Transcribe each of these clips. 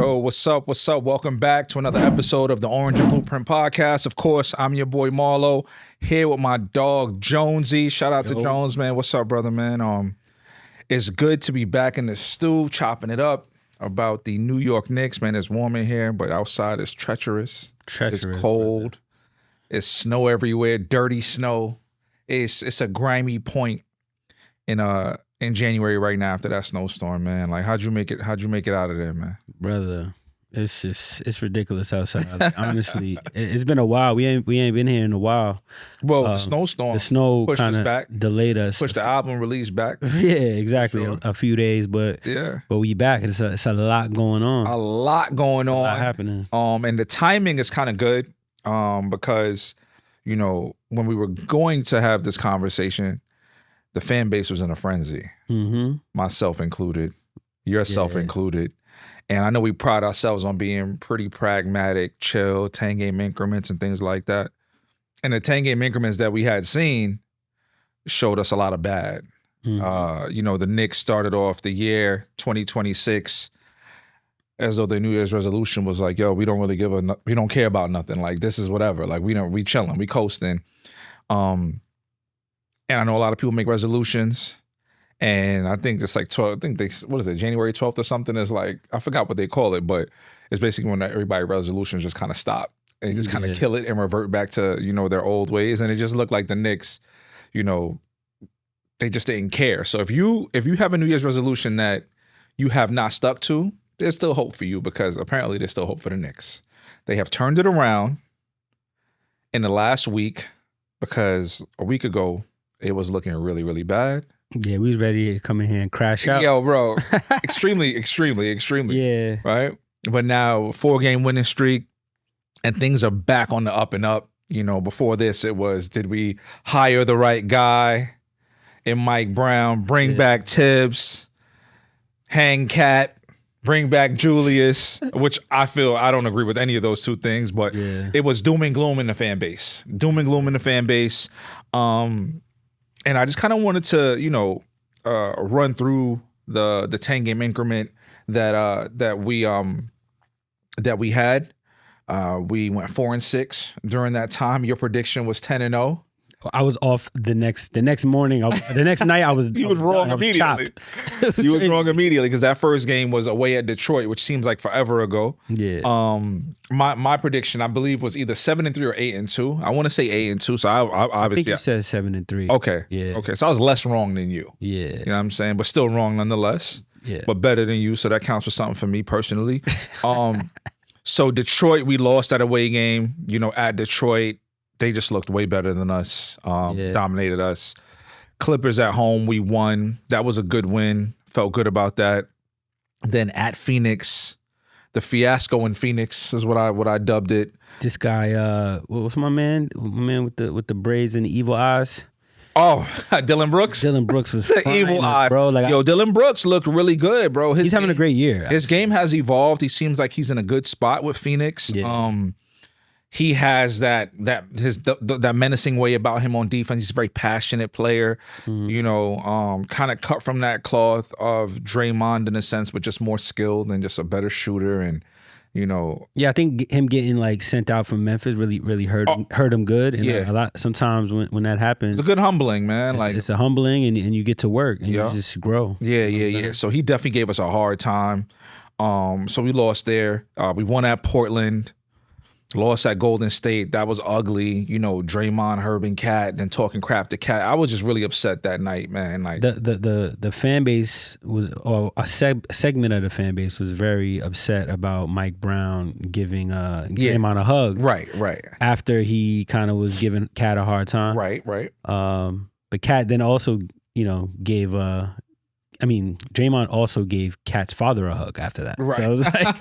Yo, what's up? What's up? Welcome back to another episode of the Orange and Blueprint Podcast. Of course, I'm your boy Marlo, here with my dog Jonesy. Shout out to Jones, man. What's up, brother, man? It's good to be back in the stew, chopping it up about the New York Knicks, man. It's warm in here, but outside it's treacherous. It's cold. Brother. It's snow everywhere, dirty snow. It's a grimy point in January right now after that snowstorm, man. Like, how'd you make it out of there, man? Brother, it's ridiculous outside. Like, honestly, it's been a while. We ain't been here in a while. Well, the snow pushed us back, delayed us, pushed the album release back. Yeah, exactly. Sure. A few days, but we back. It's a lot going on. A lot going on. A lot happening. And the timing is kind of good, because when we were going to have this conversation, the fan base was in a frenzy, myself included, yourself included. And I know we pride ourselves on being pretty pragmatic, chill, 10-game increments and things like that. And the 10-game increments that we had seen showed us a lot of bad. The Knicks started off the year 2026 as though their New Year's resolution was like, yo, we don't care about nothing. Like, this is whatever. Like, we chilling, we coasting. And I know a lot of people make resolutions, and I think it's like 12. I think January 12th or something is like, I forgot what they call it, but it's basically when everybody's resolutions just kind of stop and they just kind of kill it and revert back to their old ways. And it just looked like the Knicks, they just didn't care. So if you have a New Year's resolution that you have not stuck to, there's still hope for you, because apparently there's still hope for the Knicks. They have turned it around in the last week, because a week ago it was looking really, really bad. Yeah, we was ready to come in here and crash out. Yo, bro, extremely. Yeah. Right? But now, 4-game winning streak, and things are back on the up and up. Before this, it was, did we hire the right guy in Mike Brown, bring back Tibbs, hang Cat, bring back Julius, which I feel I don't agree with any of those two things, but it was doom and gloom in the fan base. And I just kind of wanted to, run through the 10-game increment that we had. We went 4-6 during that time. Your prediction was 10-0. I was off the next morning. The next night I was. You was wrong immediately. You was wrong immediately, because that first game was away at Detroit, which seems like forever ago. Yeah. My prediction, I believe, was either 7-3 or 8-2. I want to say 8-2. So I obviously think you said 7-3. Okay. Yeah. Okay. So I was less wrong than you. Yeah. You know what I'm saying? But still wrong nonetheless. Yeah. But better than you. So that counts for something for me personally. So Detroit, we lost that away game. At Detroit, they just looked way better than us, dominated us. Clippers at home, we won. That was a good win. Felt good about that. Then at Phoenix, the fiasco in Phoenix is what I dubbed it. This guy, what's my man? My man with the braids and the evil eyes. Oh, Dillon Brooks? Dillon Brooks was the evil eyes, bro. Dillon Brooks looked really good, bro. He's having a great year. His game has evolved. He seems like he's in a good spot with Phoenix. Yeah. He has that menacing way about him on defense. He's a very passionate player, kind of cut from that cloth of Draymond in a sense, but just more skilled and just a better shooter. And, Yeah, I think him getting sent out from Memphis really hurt him good. And a lot sometimes when that happens, it's a good humbling, man. It's a humbling, and you get to work and you just grow. Yeah. So he definitely gave us a hard time. So we lost there. We won at Portland. Lost at Golden State. That was ugly. Draymond, Herb, and Cat, and talking crap to Cat. I was just really upset that night, man. Like the fan base was, or a segment of the fan base was very upset about Mike Brown giving Draymond a hug. Right. After he kind of was giving Cat a hard time. Right. But Cat then also, gave Draymond also gave Cat's father a hug after that. Right. So it was like,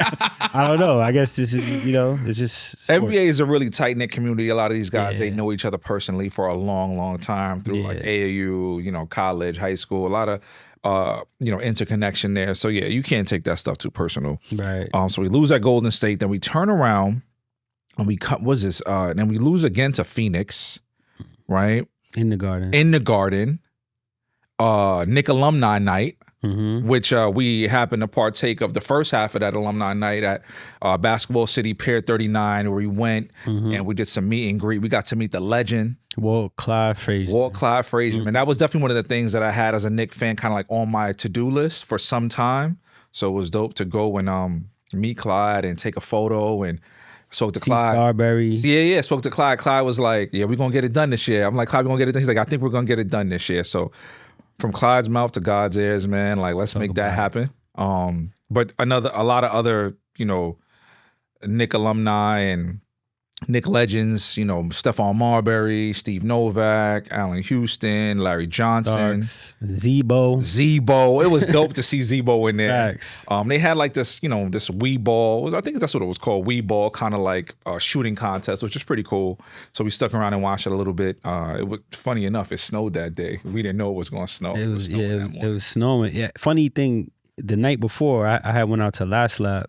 I don't know. I guess this is, it's just sports. NBA is a really tight-knit community. A lot of these guys, they know each other personally for a long, long time through like AAU, college, high school, a lot of, interconnection there. So yeah, you can't take that stuff too personal. Right. So we lose at Golden State, then we turn around and we then we lose again to Phoenix, right? In the Garden. Knick alumni night. which we happened to partake of the first half of that alumni night at Basketball City Pier 39, where we went and we did some meet and greet. We got to meet the legend. Walt Clyde Frazier. Man, that was definitely one of the things that I had as a Knick fan kind of like on my to-do list for some time. So it was dope to go and meet Clyde and take a photo and spoke to Clyde. Starberry. Yeah, spoke to Clyde. Clyde was like, yeah, we're going to get it done this year. I'm like, Clyde, we're going to get it done. He's like, I think we're going to get it done this year. So from Clyde's mouth to God's ears, man, like, let's make that happen. But a lot of other, Knick alumni and Knick legends, Stephon Marbury, Steve Novak, Allen Houston, Larry Johnson, Zebo. It was dope to see Zebo in there. Facts. They had like this, this Wii ball. I think that's what it was called, Wii ball, kind of like a shooting contest, which is pretty cool. So we stuck around and watched it a little bit. It was funny enough. It snowed that day. We didn't know it was going to snow. It was snowing. Yeah. Funny thing, the night before, I had went out to Last Lap.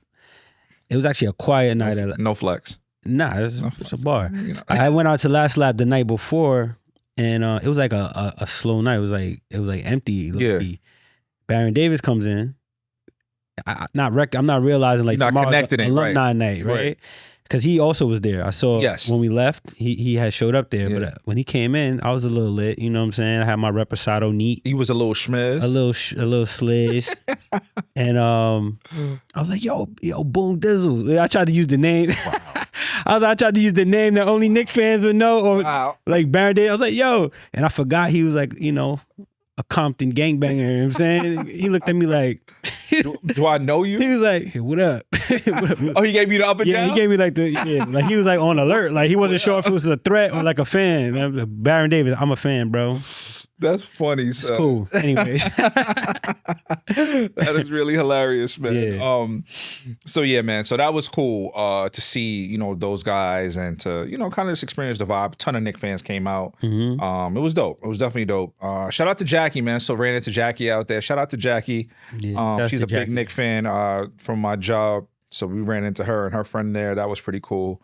It was actually a quiet night. No flex. Nah, it's a bar. I went out to Last Lap the night before, and it was like a slow night. It was like empty. Yeah. Baron Davis comes in. I'm not realizing like tomorrow's alumni night, right? Because he also was there. I saw when we left, he had showed up there. But when he came in, I was a little lit. You know what I'm saying? I had my reposado neat. He was a little schmiz. A little sliz. And I was like, yo, Boom Dizzle. I tried to use the name. Wow. I tried to use the name that only Knick fans would know, or like Baron Davis. I was like, yo. And I forgot he was like, a Compton gangbanger. You know what I'm saying? He looked at me like, do I know you? He was like, hey, what up? Oh, he gave you the up and down? Yeah, he gave me like like he was like on alert. Like he wasn't sure if it was a threat or like a fan. Baron Davis, I'm a fan, bro. That's funny. It's cool. Anyways. That is really hilarious, man. Yeah. So yeah, man. So that was cool to see, those guys and to, kind of just experience the vibe. A ton of Knick fans came out. It was dope. It was definitely dope. Shout out to Jackie, man. So ran into Jackie out there. Shout out to Jackie. Yeah, she's a big Knick fan from my job. So we ran into her and her friend there. That was pretty cool.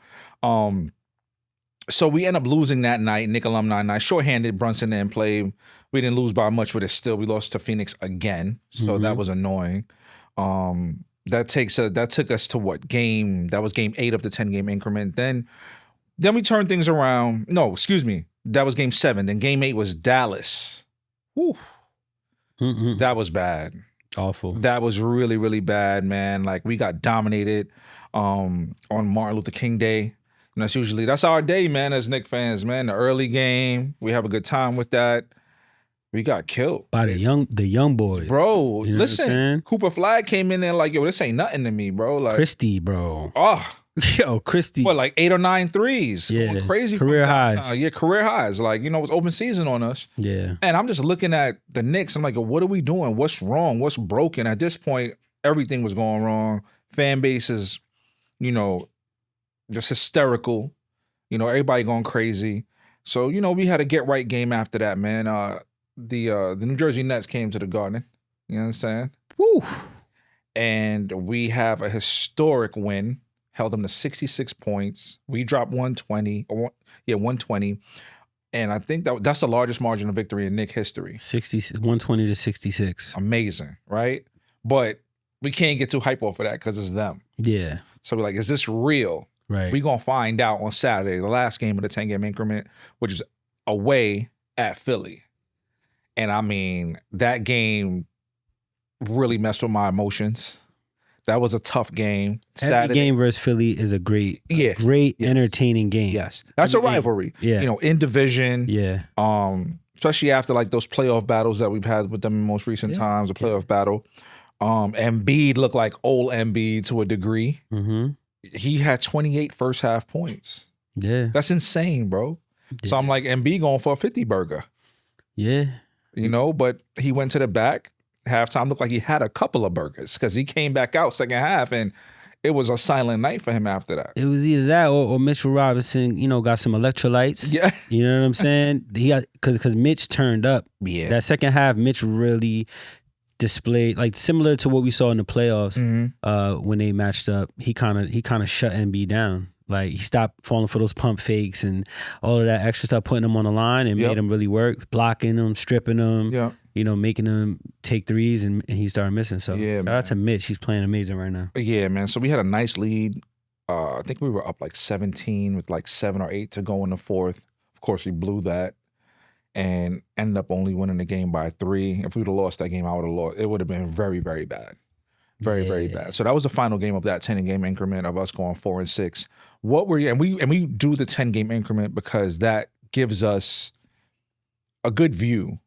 So we end up losing that night, Knick alumni night. Shorthanded, Brunson didn't play. We didn't lose by much, but we lost to Phoenix again. So that was annoying. That took us to what game? That was game 8 of the 10-game increment. Then we turned things around. No, excuse me. That was game 7. Then game 8 was Dallas. Whew. That was bad. Awful. That was really, really bad, man. Like we got dominated on Martin Luther King Day. And that's our day, man, as Knick fans, man. The early game, we have a good time with that. We got killed. By the young boys. Bro, listen, Cooper Flag came in there like, yo, this ain't nothing to me, bro. Like Christie, bro. Oh. Yo, Christie. What, like 8 or 9 threes? Yeah. Going crazy. Career highs. Yeah, career highs. Like, it's open season on us. Yeah. And I'm just looking at the Knicks. I'm like, what are we doing? What's wrong? What's broken? At this point, everything was going wrong. Fan base is, just hysterical. Everybody going crazy. So, we had a get right game after that, man. The New Jersey Nets came to the Garden. You know what I'm saying? Woo. And we have a historic win. Held them to 66 points. We dropped 120. 120. And I think that's the largest margin of victory in Knick history. 120 to 66. Amazing, right? But we can't get too hype off of that because it's them. Yeah. So we're like, is this real? Right. We're going to find out on Saturday, the last game of the 10-game increment, which is away at Philly. And I mean, that game really messed with my emotions. That was a tough game. Every game versus Philly is a great, entertaining game. Yes. That's a rivalry. Yeah. In division. Yeah. Especially after like those playoff battles that we've had with them in most recent times, a playoff battle. Embiid looked like old Embiid to a degree. He had 28 first half points. Yeah. That's insane, bro. Yeah. So I'm like, Embiid going for a 50 burger. Yeah. But he went to the back. Halftime looked like he had a couple of burgers because he came back out second half and it was a silent night for him after that. It was either that or Mitchell Robinson, got some electrolytes. Yeah. You know what I'm saying? He got because Mitch turned up. Yeah. That second half, Mitch really displayed like similar to what we saw in the playoffs when they matched up. He kind of shut Embiid down. Like he stopped falling for those pump fakes and all of that extra stuff, putting him on the line and made him really work, blocking him, stripping him. Yeah. making him take threes, and he started missing. So shout out to Mitch. He's playing amazing right now. Yeah, man. So we had a nice lead. I think we were up like 17 with like 7 or 8 to go in the fourth. Of course, we blew that and ended up only winning the game by 3. If we would have lost that game, I would have lost. It would have been very, very bad. Very, very bad. So that was the final game of that 10-game increment of us going 4-6. What were you? And we do the 10-game increment because that gives us a good view,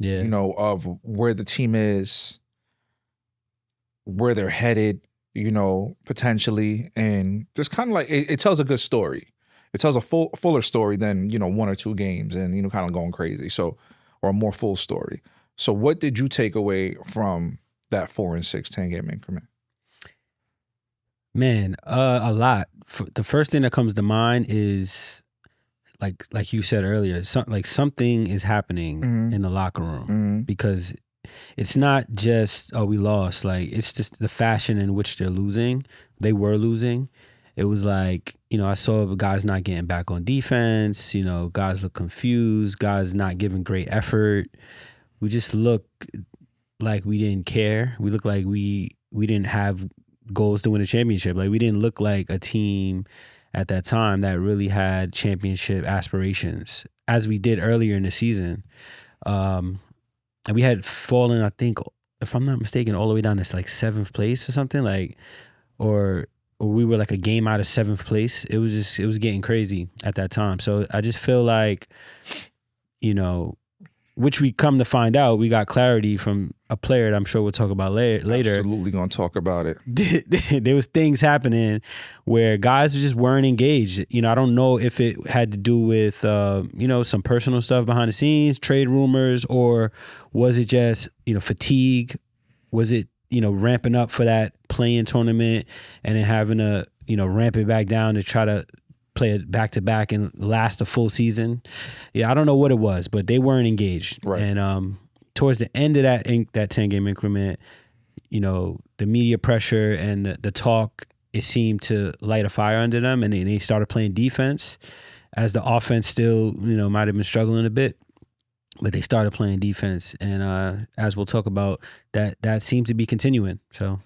of where the team is, where they're headed, potentially, and just kind of like it tells a good story. It tells a fuller story than 1 or 2 games and kind of going crazy. So, or a more full story. So, what did you take away from that 4-6 10-game increment? Man, a lot. The first thing that comes to mind is like you said earlier, something is happening in the locker room because it's not just we lost. Like it's just the fashion in which they're losing. They were losing. It was like, I saw guys not getting back on defense. Guys look confused. Guys not giving great effort. We just look like we didn't care. We looked like we didn't have goals to win a championship. Like we didn't look like a team at that time that really had championship aspirations as we did earlier in the season. And we had fallen, I think, if I'm not mistaken, all the way down to like 7th place or something, like, or we were like a game out of 7th place. It was getting crazy at that time. So I just feel like, which we come to find out, we got clarity from a player that I'm sure we'll talk about later. Absolutely going to talk about it. There was things happening where guys just weren't engaged. I don't know if it had to do with, some personal stuff behind the scenes, trade rumors, or was it just, fatigue? Was it, ramping up for that play-in tournament and then having to, ramp it back down to try to play it back to back and last a full season? Yeah, I don't know what it was, but they weren't engaged. Right. And towards the end of that 10-game increment, the media pressure and the talk, it seemed to light a fire under them, and they started playing defense as the offense still, might have been struggling a bit. But they started playing defense, and as we'll talk about, that seems to be continuing. So,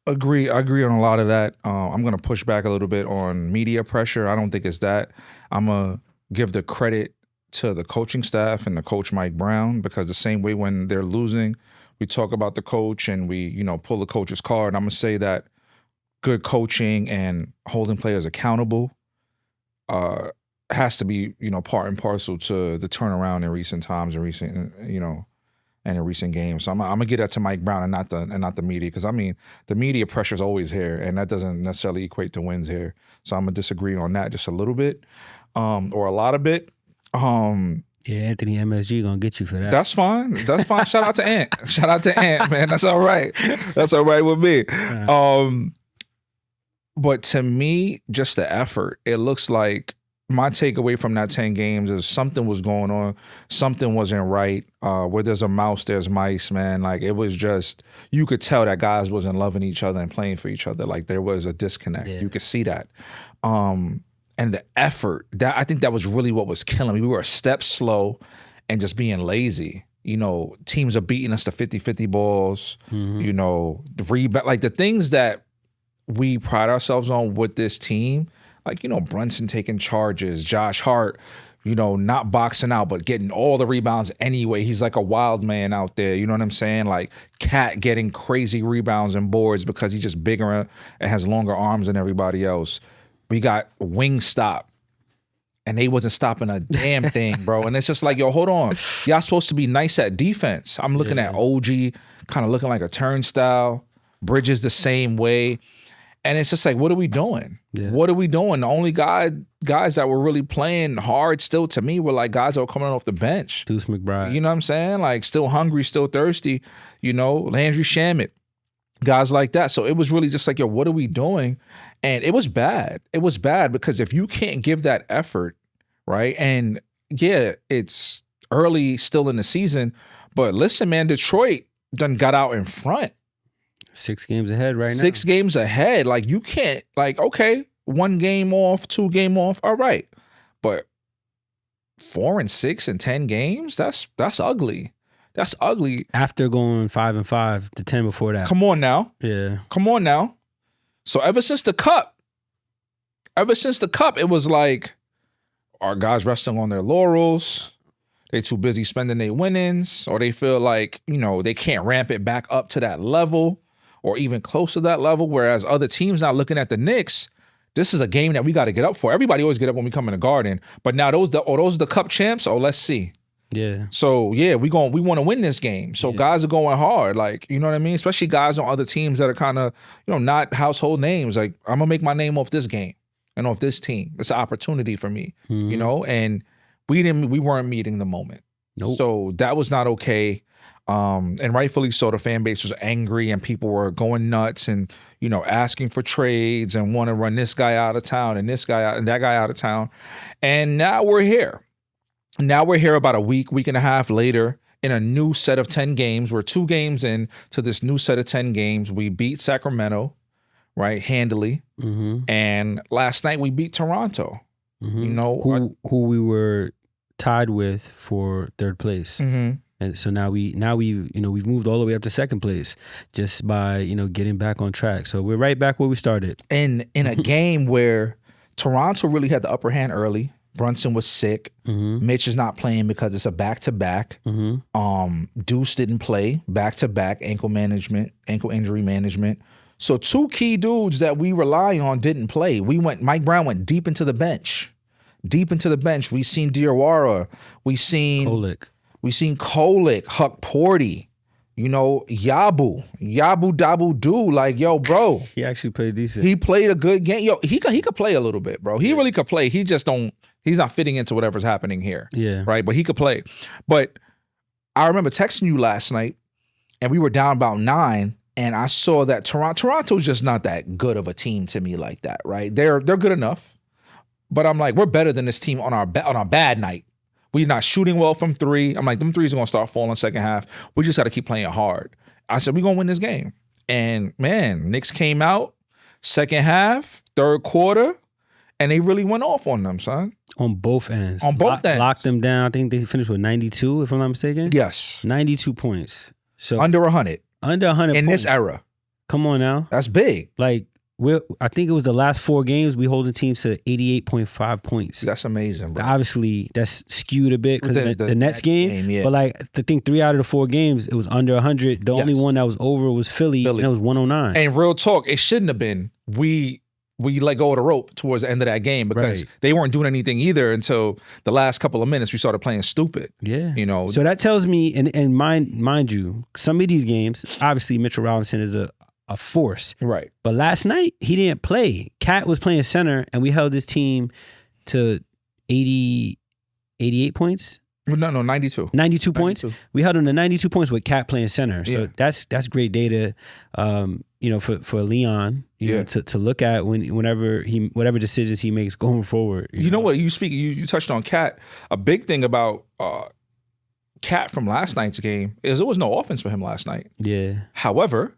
I agree on a lot of that. I'm going to push back a little bit on media pressure. I don't think it's that. I'm going to give the credit to the coaching staff and the coach Mike Brown, because the same way when they're losing, we talk about the coach and we, pull the coach's card. I'm going to say that good coaching and holding players accountable has to be, part and parcel to the turnaround in recent times and in recent games. So I'm gonna get that to Mike Brown and not the media, because the media pressure is always here, and that doesn't necessarily equate to wins here. So I'm gonna disagree on that just a little bit, or a lot of bit. Yeah, Anthony MSG gonna get you for that. That's fine. Shout out to Ant. Shout out to Ant, man. That's all right. That's all right with me. But to me, just the effort. It looks like my takeaway from that 10 games is something was going on. Something wasn't right. Where there's a mouse, there's mice, man. Like, it was just, you could tell that guys wasn't loving each other and playing for each other. Like, there was a disconnect. Yeah. You could see that. And the effort, I think that was really what was killing me. We were a step slow and just being lazy. Teams are beating us to 50-50 balls. The rebound, like the things that we pride ourselves on with this team, like, Brunson taking charges, Josh Hart, not boxing out, but getting all the rebounds anyway. He's like a wild man out there. You know what I'm saying? Like, Cat getting crazy rebounds and boards because he's just bigger and has longer arms than everybody else. We got Wingstop, and they wasn't stopping a damn thing, bro. And it's just like, yo, hold on. Y'all supposed to be nice at defense. I'm looking at OG kind of looking like a turnstile. Bridges the same way. And it's just like, what are we doing? Yeah. What are we doing? The only guys that were really playing hard still, to me, were like guys that were coming off the bench. Deuce McBride. You know what I'm saying? Like, still hungry, still thirsty. Landry Shamet. Guys like that. So it was really just like, yo, what are we doing? And it was bad. It was bad because if you can't give that effort, right? And yeah, it's early still in the season, but listen, man, Detroit done got out in front. 6 games ahead right now. 6 games ahead. Like, you can't, like, okay, 1 game off, 2 game off, all right. But 4-6 in 10 games, that's ugly. That's ugly. After going 5-5, the 10 before that. Come on now. Yeah. Come on now. So ever since the cup, it was like, are guys resting on their laurels? They too busy spending their winnings, or they feel like, they can't ramp it back up to that level or even close to that level. Whereas other teams now looking at the Knicks, this is a game that we got to get up for. Everybody always get up when we come in the Garden. But now those are the cup champs. Oh, let's see. Yeah. So yeah, we want to win this game. So guys are going hard, like, you know what I mean? Especially guys on other teams that are kind of, not household names. Like, I'm gonna make my name off this game and off this team. It's an opportunity for me, and we weren't meeting the moment. Nope. So that was not okay. And rightfully so, the fan base was angry and people were going nuts and, asking for trades and want to run this guy out of town and this guy out and that guy out of town. And now we're here. Now we're here about a week and a half later in a new set of 10 games. We're 2 games in to this new set of 10 games. We beat Sacramento, right, handily. Mm-hmm. And last night we beat Toronto. Mm-hmm. Who we were tied with for third place. Mm-hmm. And so now we've moved all the way up to second place just by, getting back on track. So we're right back where we started. And in a game where Toronto really had the upper hand early. Brunson was sick. Mm-hmm. Mitch is not playing because it's a back-to-back. Mm-hmm. Deuce didn't play. Back-to-back ankle injury management. So 2 key dudes that we rely on didn't play. Mike Brown went deep into the bench. We seen Diawara. We seen Kolek, Huck Porty. Yabu Dabu Do, like, yo, bro. He actually played decent. He played a good game. Yo, he could play a little bit, bro. He really could play. He just he's not fitting into whatever's happening here. Yeah. Right? But he could play. But I remember texting you last night, and we were down about 9, and I saw that Toronto's just not that good of a team to me like that, right? They're good enough. But I'm like, we're better than this team on our bad night. We're not shooting well from 3. I'm like, them threes are going to start falling second half. We just got to keep playing hard. I said, we're going to win this game. And, man, Knicks came out second half, third quarter, and they really went off on them, son. On both ends. Ends. Locked them down. I think they finished with 92, if I'm not mistaken. Yes. 92 points. So under 100. Under 100 in points. This era. Come on now. That's big. Like, I think it was the last 4 games we holding teams to 88.5 points. That's amazing, bro. Obviously, that's skewed a bit because the Nets game. Yeah. But like, I think 3 out of the 4 games, it was under 100. The only one that was over was Philly. And it was 109. And real talk, it shouldn't have been. We let go of the rope towards the end of that game because they weren't doing anything either until the last couple of minutes. We started playing stupid. Yeah. So that tells me, and mind you, some of these games, obviously Mitchell Robinson is a force. Right. But last night, he didn't play. Cat was playing center, and we held this team to 88 points. No, 92. 92 points. We held him to 92 points with Cat playing center. So that's great data, for Leon, to look at whatever decisions he makes going forward. You know what? You touched on Cat. A big thing about Cat from last night's game is there was no offense for him last night. Yeah. However,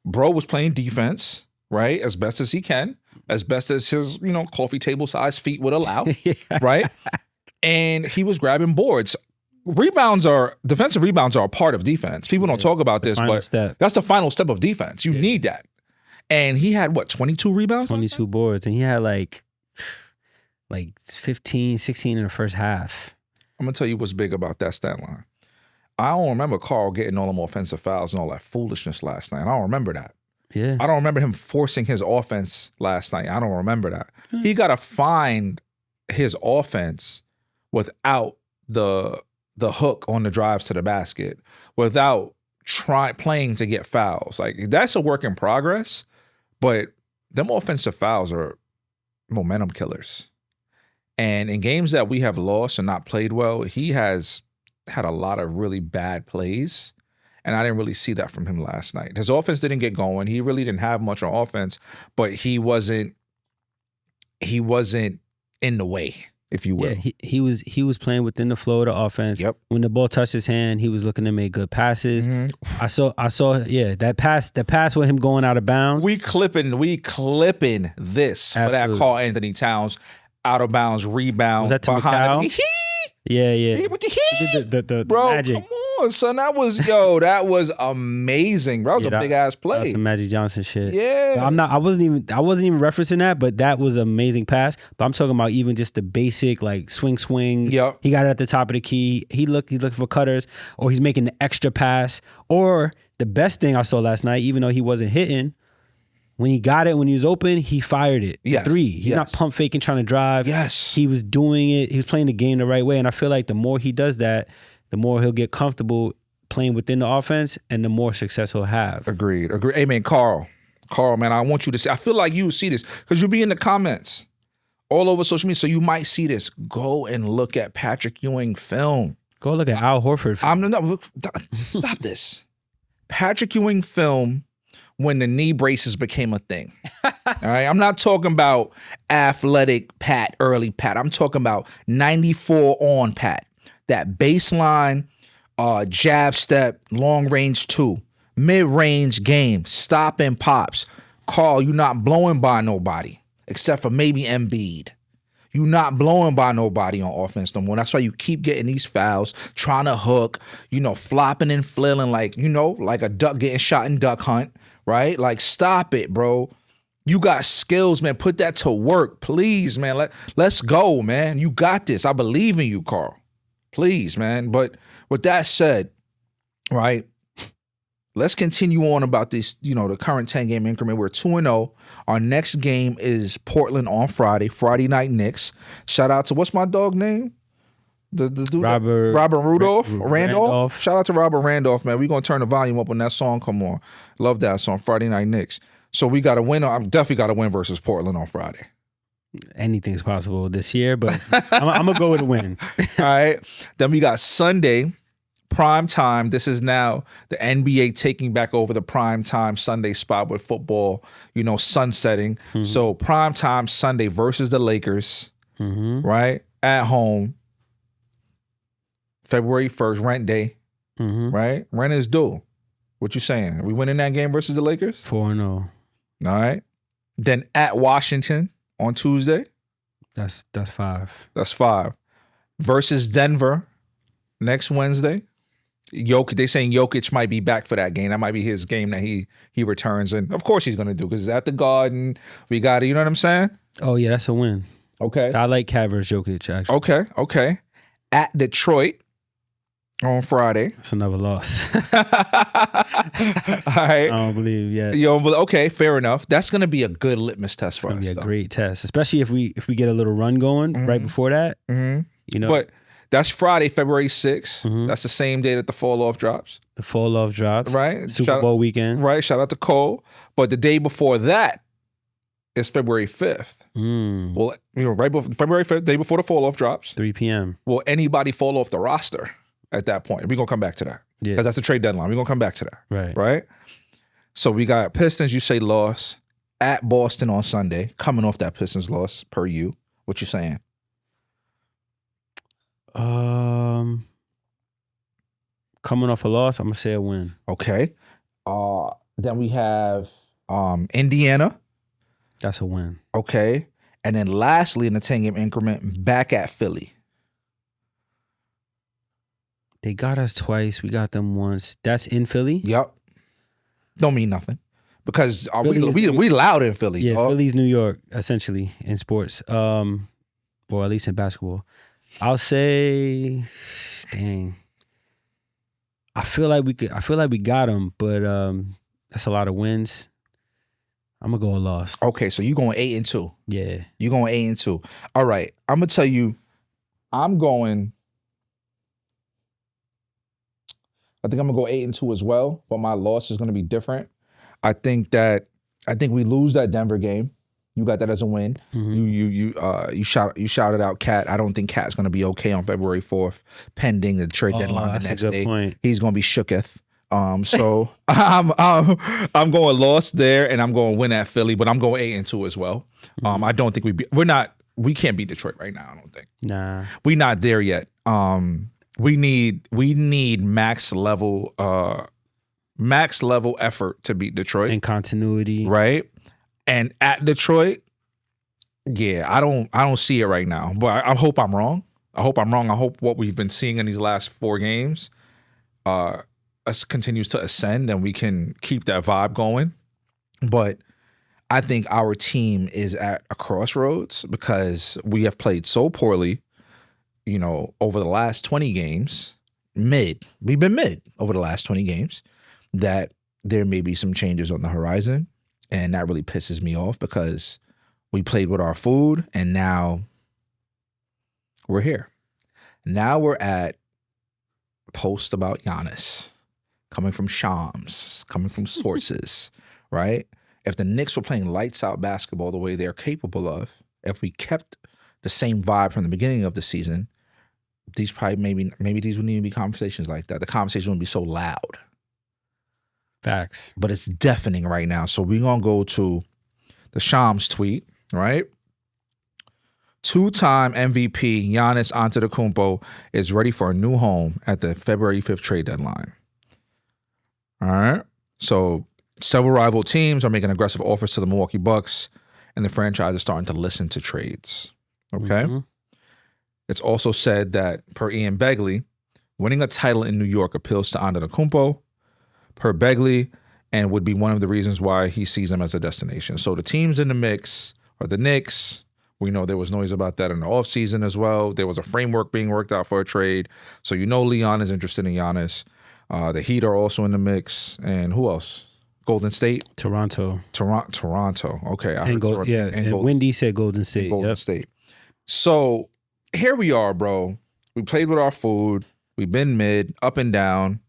bro was playing defense, right? As best as he can, as best as his, coffee table size feet would allow, right? And he was grabbing boards. Defensive rebounds are a part of defense. People don't talk about this, but that's the final step of defense. You need that. And he had 22 rebounds? 22 boards. And he had like 15, 16 in the first half. I'm going to tell you what's big about that stat line. I don't remember Carl getting all them offensive fouls and all that foolishness last night. I don't remember that. Yeah. I don't remember him forcing his offense last night. I don't remember that. He got to find his offense without the hook on the drives to the basket, without playing to get fouls. Like, that's a work in progress, but them offensive fouls are momentum killers. And in games that we have lost and not played well, he has had a lot of really bad plays, and I didn't really see that from him last night. His offense didn't get going. He really didn't have much on offense, but he wasn't in the way, if you will. Yeah, he was playing within the flow of the offense. Yep. When the ball touched his hand, he was looking to make good passes. Mm-hmm. I saw that pass with him going out of bounds. We clipping this for that Karl Anthony Towns out of bounds rebound. Was that to behind McCall? Yeah, yeah. Hey, with the Heat, the bro. Magic. Come on, son. That was amazing, bro. That was a big ass play. That was some Magic Johnson shit. Yeah. But I wasn't even referencing that, but that was an amazing pass. But I'm talking about even just the basic like swing. Yep. He got it at the top of the key. He's looking for cutters, or he's making the extra pass. Or the best thing I saw last night, even though he wasn't hitting, when he got it, when he was open, he fired it. Yes. 3. He's not pump faking, trying to drive. Yes. He was doing it. He was playing the game the right way. And I feel like the more he does that, the more he'll get comfortable playing within the offense and the more success he'll have. Agreed. Hey, man, Carl, man, I want you to see. I feel like you see this because you'll be in the comments all over social media. So you might see this. Go and look at Patrick Ewing film. Go look at Al Horford film. Stop this. Patrick Ewing film when the knee braces became a thing. All right. I'm not talking about athletic Pat, early Pat. I'm talking about 94 on Pat. That baseline, jab step, long range 2, mid-range game, stop and pops. Carl, you're not blowing by nobody except for maybe Embiid. You're not blowing by nobody on offense no more. That's why you keep getting these fouls, trying to hook, flopping and flailing like a duck getting shot in duck hunt, right? Like, stop it, bro. You got skills, man. Put that to work, please, man. Let's go, man. You got this. I believe in you, Carl. Please, man. But with that said, right, let's continue on about this, the current 10-game increment. We're 2-0. Our next game is Portland on Friday night Knicks. Shout out to, what's my dog name? The dude, Robert Randolph. Shout out to Robert Randolph, man. We're going to turn the volume up when that song come on. Love that song, Friday night Knicks. So we got to win. I'm definitely got to win versus Portland on Friday. Anything's possible this year, but I'm going to go with a win. All right. Then we got Sunday, prime time. This is now the NBA taking back over the prime time Sunday spot with football, sunsetting. Mm-hmm. So prime time Sunday versus the Lakers, right? At home, February 1st, rent day, right? Rent is due. What you saying? Are we winning that game versus the Lakers? 4-0. All right. Then at Washington on Tuesday. That's 5. That's 5. Versus Denver next Wednesday. They saying Jokic might be back for that game. That might be his game that he returns. And of course he's going to do because it's at the Garden. We got it. You know what I'm saying? Oh, yeah, that's a win. Okay. I like Cat versus Jokic, actually. Okay. At Detroit on Friday. That's another loss. All right. I don't believe yet. Okay, fair enough. That's going to be a good litmus test for us. It's going to be a great test, especially if we get a little run going right before that. Mm-hmm. But that's Friday, February 6th. Mm-hmm. That's the same day that the Fall Off drops. The Fall Off drops. Right. Super Bowl weekend. Right. Shout out to Cole. But the day before that is February 5th. Well, right before February 5th, day before the Fall Off drops. 3 p.m. Will anybody fall off the roster at that point? We're going to come back to that. Yeah. Because that's the trade deadline. We're going to come back to that. Right. Right? So we got Pistons, you say loss. At Boston on Sunday. Coming off that Pistons loss per you. What you saying? Coming off a loss, I'm gonna say a win. Okay. Then we have Indiana. That's a win. Okay. And then lastly in the 10-game increment, back at Philly. They got us twice. We got them once. That's in Philly? Yep. Don't mean nothing. Because we loud in Philly. Yeah, Philly's New York, essentially, in sports. Or at least in basketball. I'll say, dang. I feel like we got them, but that's a lot of wins. I'm gonna go a loss. Okay, so you going 8-2. Yeah. You going 8-2. All right. I'm gonna tell you, I think I'm gonna go 8-2 as well, but my loss is gonna be different. I think we lose that Denver game. You got that as a win. Mm-hmm. You shouted out Cat. I don't think Cat's going to be okay on February 4th, pending the trade deadline the next day. Point. He's going to be shooketh. So I'm going loss there, and I'm going win at Philly, but I'm going 8-2 as well. I don't think we can't beat Detroit right now. I don't think. Nah, we're not there yet. We need max level effort to beat Detroit and continuity, right? And at Detroit, yeah, I don't see it right now, but I hope I'm wrong. I hope I'm wrong. I hope what we've been seeing in these last 4 games continues to ascend and we can keep that vibe going. But I think our team is at a crossroads because we have played so poorly, over the last 20 games, mid. We've been mid over the last 20 games, that there may be some changes on the horizon. And that really pisses me off because we played with our food and now we're here. Now we're at post about Giannis coming from Shams, coming from sources, right? If the Knicks were playing lights out basketball the way they're capable of, if we kept the same vibe from the beginning of the season, these probably maybe these wouldn't even be conversations like that. The conversation wouldn't be so loud. Facts. But it's deafening right now. So we're going to go to the Shams tweet, right? 2-time MVP Giannis Antetokounmpo is ready for a new home at the February 5th trade deadline. All right. So several rival teams are making aggressive offers to the Milwaukee Bucks, and the franchise is starting to listen to trades. Okay. Mm-hmm. It's also said that, per Ian Begley, winning a title in New York appeals to Antetokounmpo, per Begley, and would be one of the reasons why he sees them as a destination. So the teams in the mix are the Knicks. We know there was noise about that in the offseason as well. There was a framework being worked out for a trade. So Leon is interested in Giannis. The Heat are also in the mix. And who else? Golden State? Toronto. Toronto. Okay. And Wendy said Golden State. Golden State. So here we are, bro. We played with our food. We've been mid, up and down.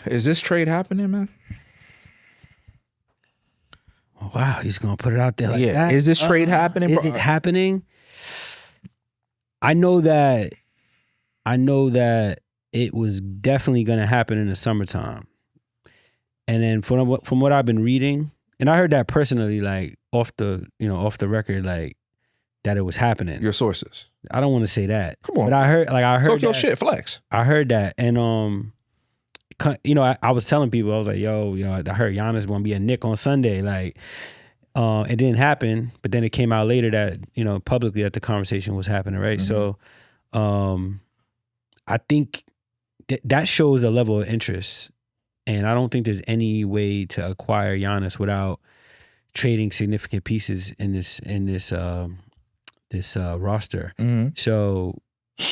Is this trade happening, man? Wow, he's gonna put it out there like that. Is this trade happening? Is it happening? I know that it was definitely gonna happen in the summertime. And then from what I've been reading, and I heard that personally, like off the record, like that it was happening. Your sources. I don't want to say that. Come on. But I heard talk your shit, flex. I heard that, and I was telling people, I was like, yo, I heard Giannis gonna be a Knick on Sunday. Like, it didn't happen, but then it came out later that, publicly that the conversation was happening, right? Mm-hmm. So, I think that shows a level of interest. And I don't think there's any way to acquire Giannis without trading significant pieces in this roster. Mm-hmm. So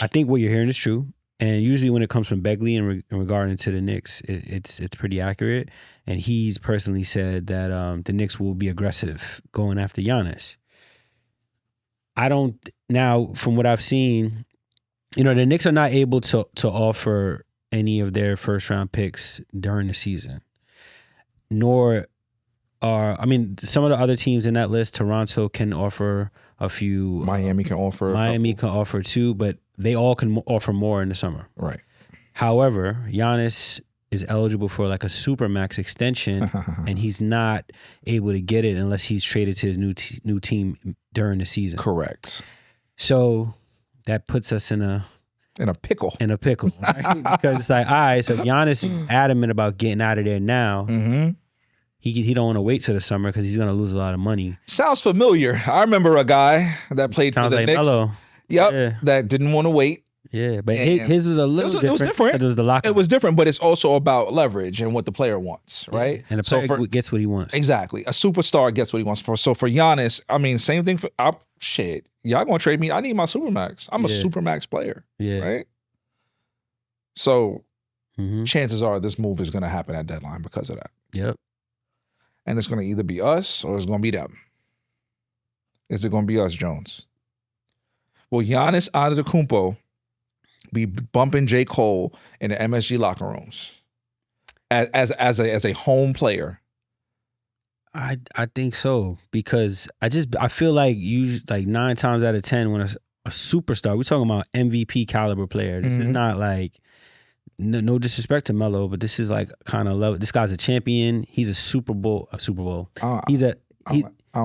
I think what you're hearing is true. And usually when it comes from Begley in regarding to the Knicks, it's pretty accurate. And he's personally said that the Knicks will be aggressive going after Giannis. Now, from what I've seen, the Knicks are not able to offer any of their first round picks during the season. Nor some of the other teams in that list, Toronto can offer a few. Miami can offer too, but they all can offer more in the summer. Right. However, Giannis is eligible for like a supermax extension, and he's not able to get it unless he's traded to his new team during the season. Correct. So that puts us in a pickle. Right? Because it's like, all right, so Giannis is adamant about getting out of there now. Mm-hmm. He don't want to wait till the summer because he's going to lose a lot of money. Sounds familiar. I remember a guy that played for the Knicks. Melo. Yep, yeah. That didn't want to wait. Yeah, but his was a little different. It was different. It was the locker. It was different, but it's also about leverage and what the player wants, right? And the player gets what he wants. Exactly. A superstar gets what he wants. So for Giannis, same thing for shit. Y'all gonna trade me? I need my supermax. I'm a supermax player. Yeah. Right. So chances are this move is gonna happen at deadline because of that. Yep. And it's gonna either be us or it's gonna be them. Is it gonna be us, Jones? Will Giannis Antetokounmpo be bumping J. Cole in the MSG locker rooms as a home player? I think so, because I feel like 9 times out of 10 when a superstar, we're talking about MVP caliber player. This is not like no disrespect to Melo, but this is like kind of level. This guy's a champion. He's a Super Bowl. I don't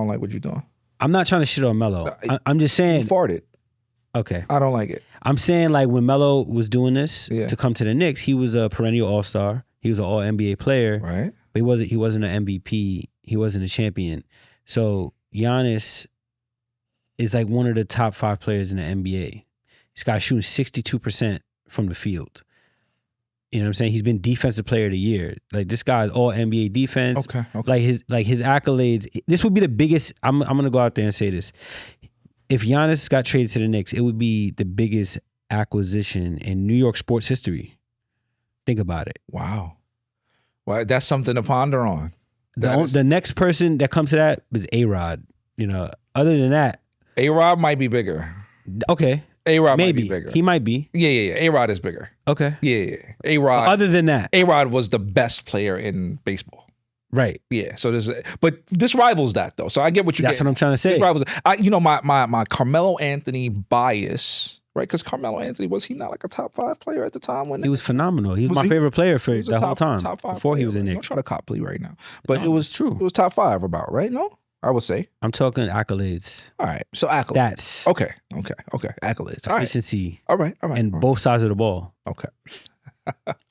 like what you're doing. I'm not trying to shit on Melo. I'm just saying. You farted. Okay. I don't like it. I'm saying, like, when Melo was doing this to come to the Knicks, he was a perennial all-star. He was an all-NBA player. Right. But he wasn't an MVP. He wasn't a champion. So Giannis, is like one of the top 5 players in the NBA. This guy's shooting 62% from the field. You know what I'm saying? He's been defensive player of the year. Like this guy's all NBA defense. Okay. Like his accolades. This would be the biggest. I'm gonna go out there and say this. If Giannis got traded to the Knicks, it would be the biggest acquisition in New York sports history. Think about it. Wow. Well, that's something to ponder on. The next person that comes to that is A-Rod. You know, other than that, A-Rod might be bigger. Okay. A-Rod might be bigger. He might be. Yeah. A-Rod is bigger. Okay. Yeah. A-Rod. Other than that, A-Rod was the best player in baseball. Right. Yeah. So but this rivals that though. So I get what you get. That's what I'm trying to say. This rivals. My Carmelo Anthony bias, right? Because Carmelo Anthony, was he not like a top 5 player at the time when he was phenomenal? He was my favorite player for the whole time. Top 5 before player. He was in there. Don't try to cop plea right now. But No, it was true. It was top 5 about, right? No? I would say. I'm talking accolades. All right. So accolades. That's Okay. Accolades. All right. efficiency All right. and both sides of the ball. Okay.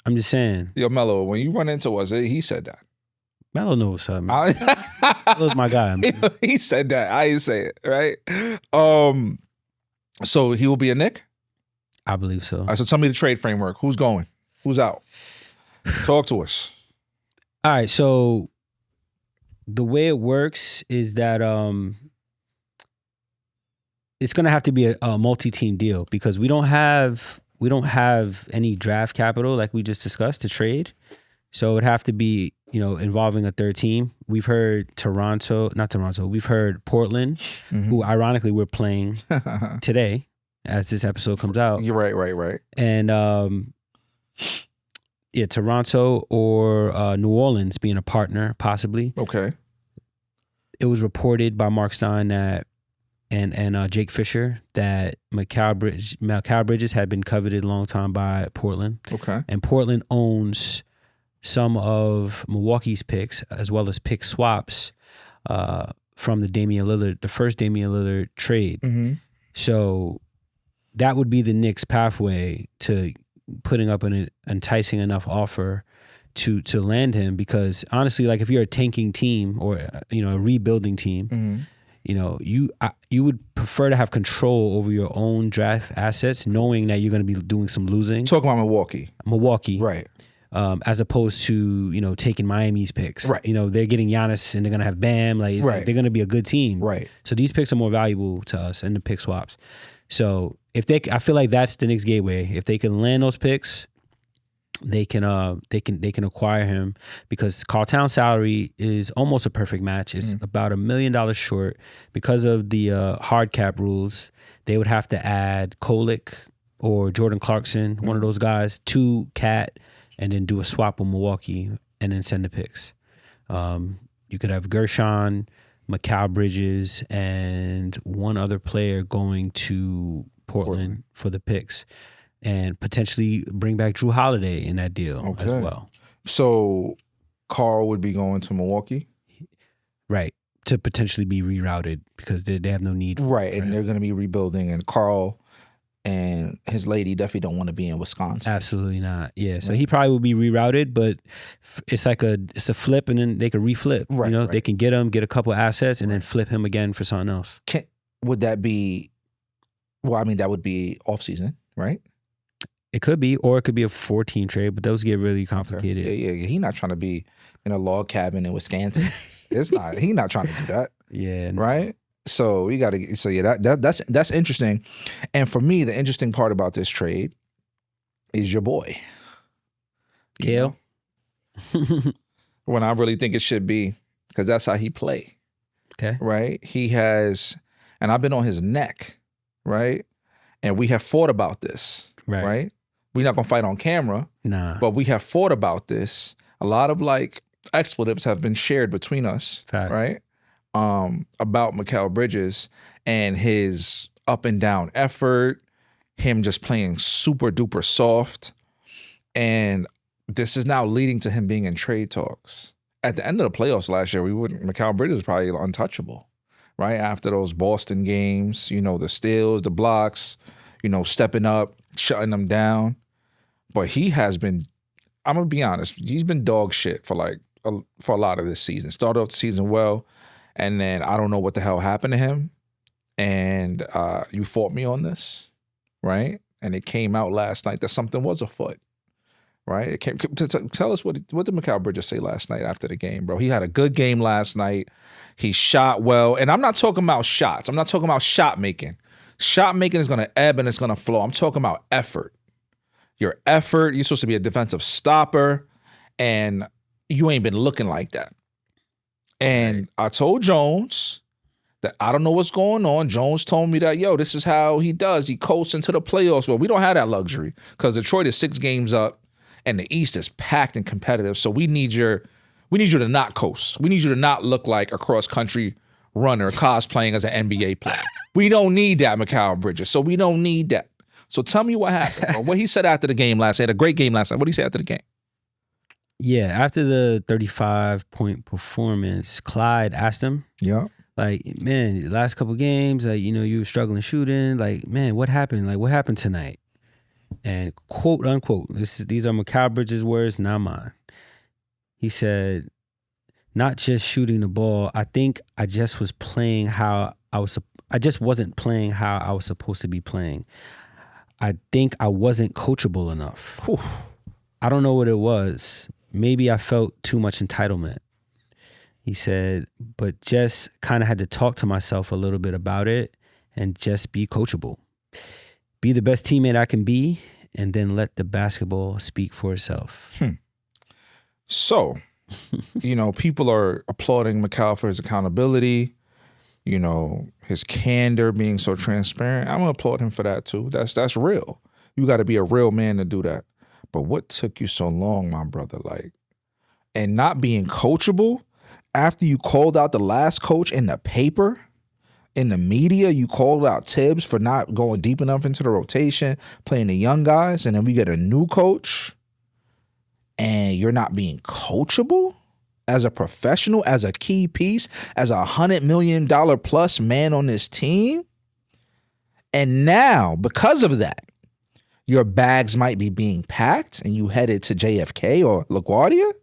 I'm just saying. Yo, Melo, when you run into us, he said that. Melo knows what's up, man. Melo's my guy, man. He said that. I didn't say it, right? So he will be a Knick? I believe so. All right, so tell me the trade framework. Who's going? Who's out? Talk to us. All right, so the way it works is that it's gonna have to be a multi-team deal because we don't have any draft capital like we just discussed to trade. So it would have to be, involving a third team. We've heard we've heard Portland, who ironically we're playing today as this episode comes out. You're right. And Toronto or New Orleans being a partner, possibly. Okay. It was reported by Mark Stein that and Jake Fisher that Mikal Bridges had been coveted a long time by Portland. Okay. And Portland owns some of Milwaukee's picks as well as pick swaps from the first Damian Lillard trade. Mm-hmm. So that would be the Knicks' pathway to putting up an enticing enough offer to land him, because honestly, like if you're a tanking team or a rebuilding team, you would prefer to have control over your own draft assets, knowing that you're going to be doing some losing. Talking about Milwaukee, right? As opposed to taking Miami's picks, right? They're getting Giannis and they're going to have Bam, like they're going to be a good team, right? So these picks are more valuable to us and the pick swaps. So I feel like that's the Knicks' gateway. If they can land those picks, they can acquire him, because Karl Towns' salary is almost a perfect match. It's about $1 million short because of the hard cap rules. They would have to add Kolek or Jordan Clarkson, one of those guys, to Cat, and then do a swap with Milwaukee and then send the picks. You could have Gershon, Mikal Bridges, and one other player going to Portland for the picks, and potentially bring back Drew Holiday in that deal as well. So Karl would be going to Milwaukee? Right. To potentially be rerouted because they have no need. Right. And they're going to be rebuilding, and Karl and his lady definitely don't want to be in Wisconsin. Absolutely not. Yeah. So he probably will be rerouted, but it's a flip, and then they could reflip. Right, They can get a couple assets and then flip him again for something else. Would that be, that would be off season, right? It could be, or it could be a 14 trade, but those get really complicated. Yeah. He's not trying to be in a log cabin in Wisconsin. He's not trying to do that. Yeah. Right? So that's interesting. And for me, the interesting part about this trade is your boy. Kale. When I really think it should be, because that's how he play. Okay. Right? He has, and I've been on his neck, right? And we have fought about this. Right? We're not gonna fight on camera. Nah. But we have fought about this. A lot of expletives have been shared between us. Facts. Right? About Mikal Bridges and his up and down effort, him just playing super duper soft. And this is now leading to him being in trade talks. At the end of the playoffs last year, Mikal Bridges was probably untouchable, right? After those Boston games, the steals, the blocks, stepping up, shutting them down. But he has been, I'm going to be honest, he's been dog shit for a lot of this season. Started off the season well, and then I don't know what the hell happened to him. And you fought me on this, right? And it came out last night that something was afoot, right? It came tell us what did Mikal Bridges say last night after the game, bro? He had a good game last night. He shot well, and I'm not talking about shots. I'm not talking about shot making. Shot making is going to ebb and it's going to flow. I'm talking about effort. Your effort. You're supposed to be a defensive stopper, and you ain't been looking like that. And I told Jones that I don't know what's going on. Jones told me that, yo, this is how he does. He coasts into the playoffs. Well, we don't have that luxury because Detroit is 6 games up and the East is packed and competitive. So we need you to not coast. We need you to not look like a cross-country runner cosplaying as an NBA player. We don't need that, Mikal Bridges. So we don't need that. So tell me what happened, bro. What he said after the game last night. He had a great game last night. What did he say after the game? Yeah, after the 35-point performance, Clyde asked him, yeah, like, man, the last couple games, like, you were struggling shooting. Like, man, what happened? Like, what happened tonight? And quote unquote, these are Mikal Bridges' words, not mine. He said, not just shooting the ball. I think I just was playing how I just wasn't playing how I was supposed to be playing. I think I wasn't coachable enough. Whew. I don't know what it was. Maybe I felt too much entitlement. He said, but just kind of had to talk to myself a little bit about it and just be coachable. Be the best teammate I can be, and then let the basketball speak for itself. So, people are applauding Mikal for his accountability, his candor, being so transparent. I'm going to applaud him for that too. That's real. You got to be a real man to do that. But what took you so long, my brother? And not being coachable after you called out the last coach in the paper, in the media, you called out Tibbs for not going deep enough into the rotation, playing the young guys, and then we get a new coach, and you're not being coachable as a professional, as a key piece, as a $100 million plus man on this team. And now, because of that, your bags might be being packed and you headed to JFK or LaGuardia,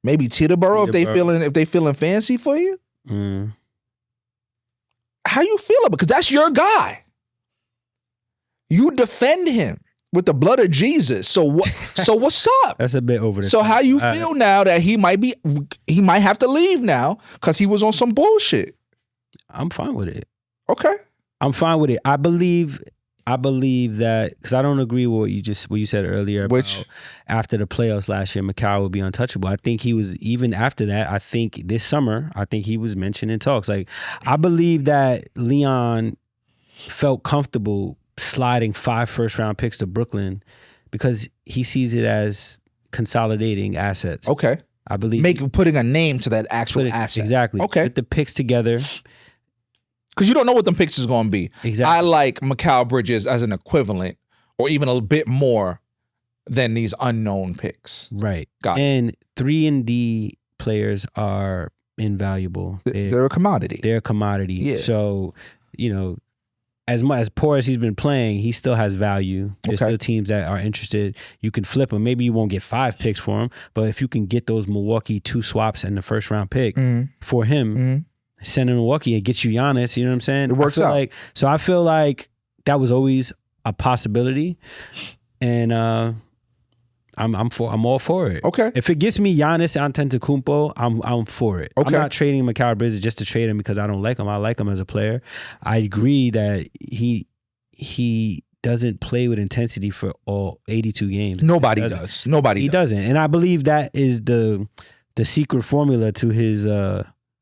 maybe Teterboro if they feeling fancy for you. How you feel about? Because that's your guy. You defend him with the blood of Jesus. So what? So what's up? That's a bit over the So top. how you feel now that he might have to leave now because he was on some bullshit? I'm fine with it. Okay, I'm fine with it. I believe that, because I don't agree with what you said earlier about after the playoffs last year, Mikal would be untouchable. I think he was, even after that, I think this summer, I think he was mentioned in talks. Like, I believe that Leon felt comfortable sliding 5 first-round picks to Brooklyn because he sees it as consolidating assets. Okay. I believe putting a name to that actual asset. Exactly. Okay. Put the picks together. Because you don't know what them picks is going to be. Exactly. I like Mikal Bridges as an equivalent or even a bit more than these unknown picks. Right. Got it. And 3-and-D players are invaluable. They're a commodity. They're a commodity. Yeah. So, as poor as he's been playing, he still has value. There's still teams that are interested. You can flip him. Maybe you won't get 5 picks for him, but if you can get those Milwaukee 2 swaps and the first round pick for him, send him to Milwaukee, it gets you Giannis. You know what I'm saying? It works out. I feel like that was always a possibility, and I'm all for it. Okay. If it gets me Giannis Antetokounmpo, I'm for it. Okay. I'm not trading Mikal Bridges just to trade him because I don't like him. I like him as a player. I agree that he doesn't play with intensity for all 82 games. Nobody does. He doesn't. And I believe that is the secret formula to his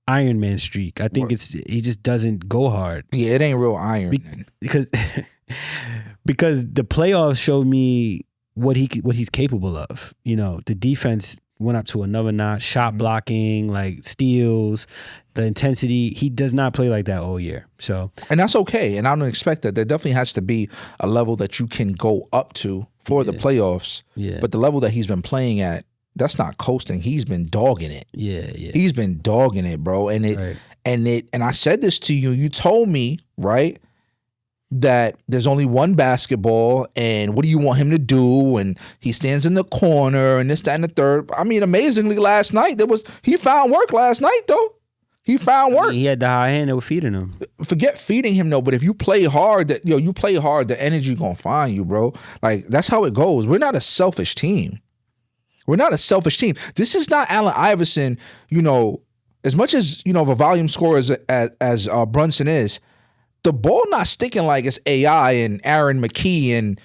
Iron Man streak. I think he just doesn't go hard. Yeah, it ain't real iron. Because the playoffs showed me what he's capable of. The defense went up to another notch, shot blocking, like steals, the intensity. He does not play like that all year. So, and that's okay. And I don't expect that. There definitely has to be a level that you can go up to for the playoffs. Yeah. But the level that he's been playing at, that's not coasting. He's been dogging it. Yeah. He's been dogging it, bro. And I said this to you. You told me, right, that there's only one basketball and what do you want him to do? And he stands in the corner and this, that, and the third. I mean, amazingly last night, he found work last night though. He found work. He had the high hand that was feeding him. Forget feeding him though, but if you play hard, you play hard, the energy gonna find you, bro. Like that's how it goes. We're not a selfish team. This is not Allen Iverson, as much as, of a volume scorer as Brunson is, the ball not sticking like it's AI and Aaron McKee and,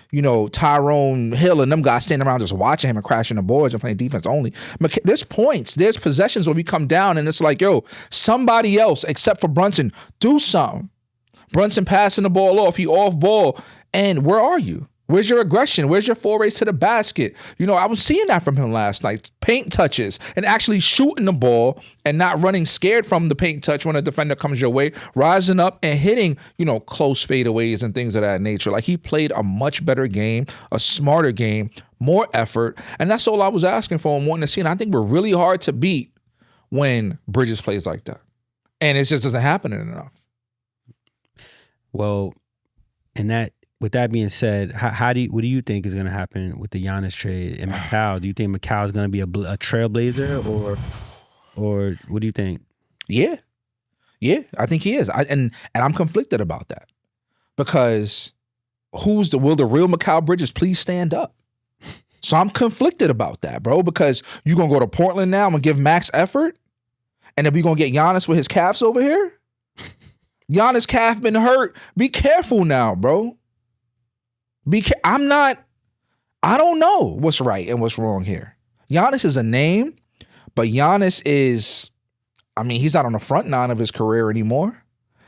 Tyrone Hill and them guys standing around just watching him and crashing the boards and playing defense only. There's points, there's possessions where we come down and it's like, yo, somebody else except for Brunson, do something. Brunson passing the ball off, he off ball, and where are you? Where's your aggression? Where's your forays to the basket? I was seeing that from him last night. Paint touches and actually shooting the ball and not running scared from the paint touch when a defender comes your way, rising up and hitting, close fadeaways and things of that nature. Like he played a much better game, a smarter game, more effort. And that's all I was asking for and wanting to see. And I think we're really hard to beat when Bridges plays like that. And it just doesn't happen enough. Well, with that being said, what do you think is going to happen with the Giannis trade and Macau? Do you think Macau is going to be a trailblazer or what do you think? Yeah, I think he is. And I'm conflicted about that because will the real Macau Bridges please stand up? So I'm conflicted about that, bro, because you're going to go to Portland now and give max effort and then we're going to get Giannis with his calves over here? Giannis' calf been hurt. Be careful now, bro. I don't know what's right and what's wrong here. Giannis is a name, but Giannis is, he's not on the front nine of his career anymore.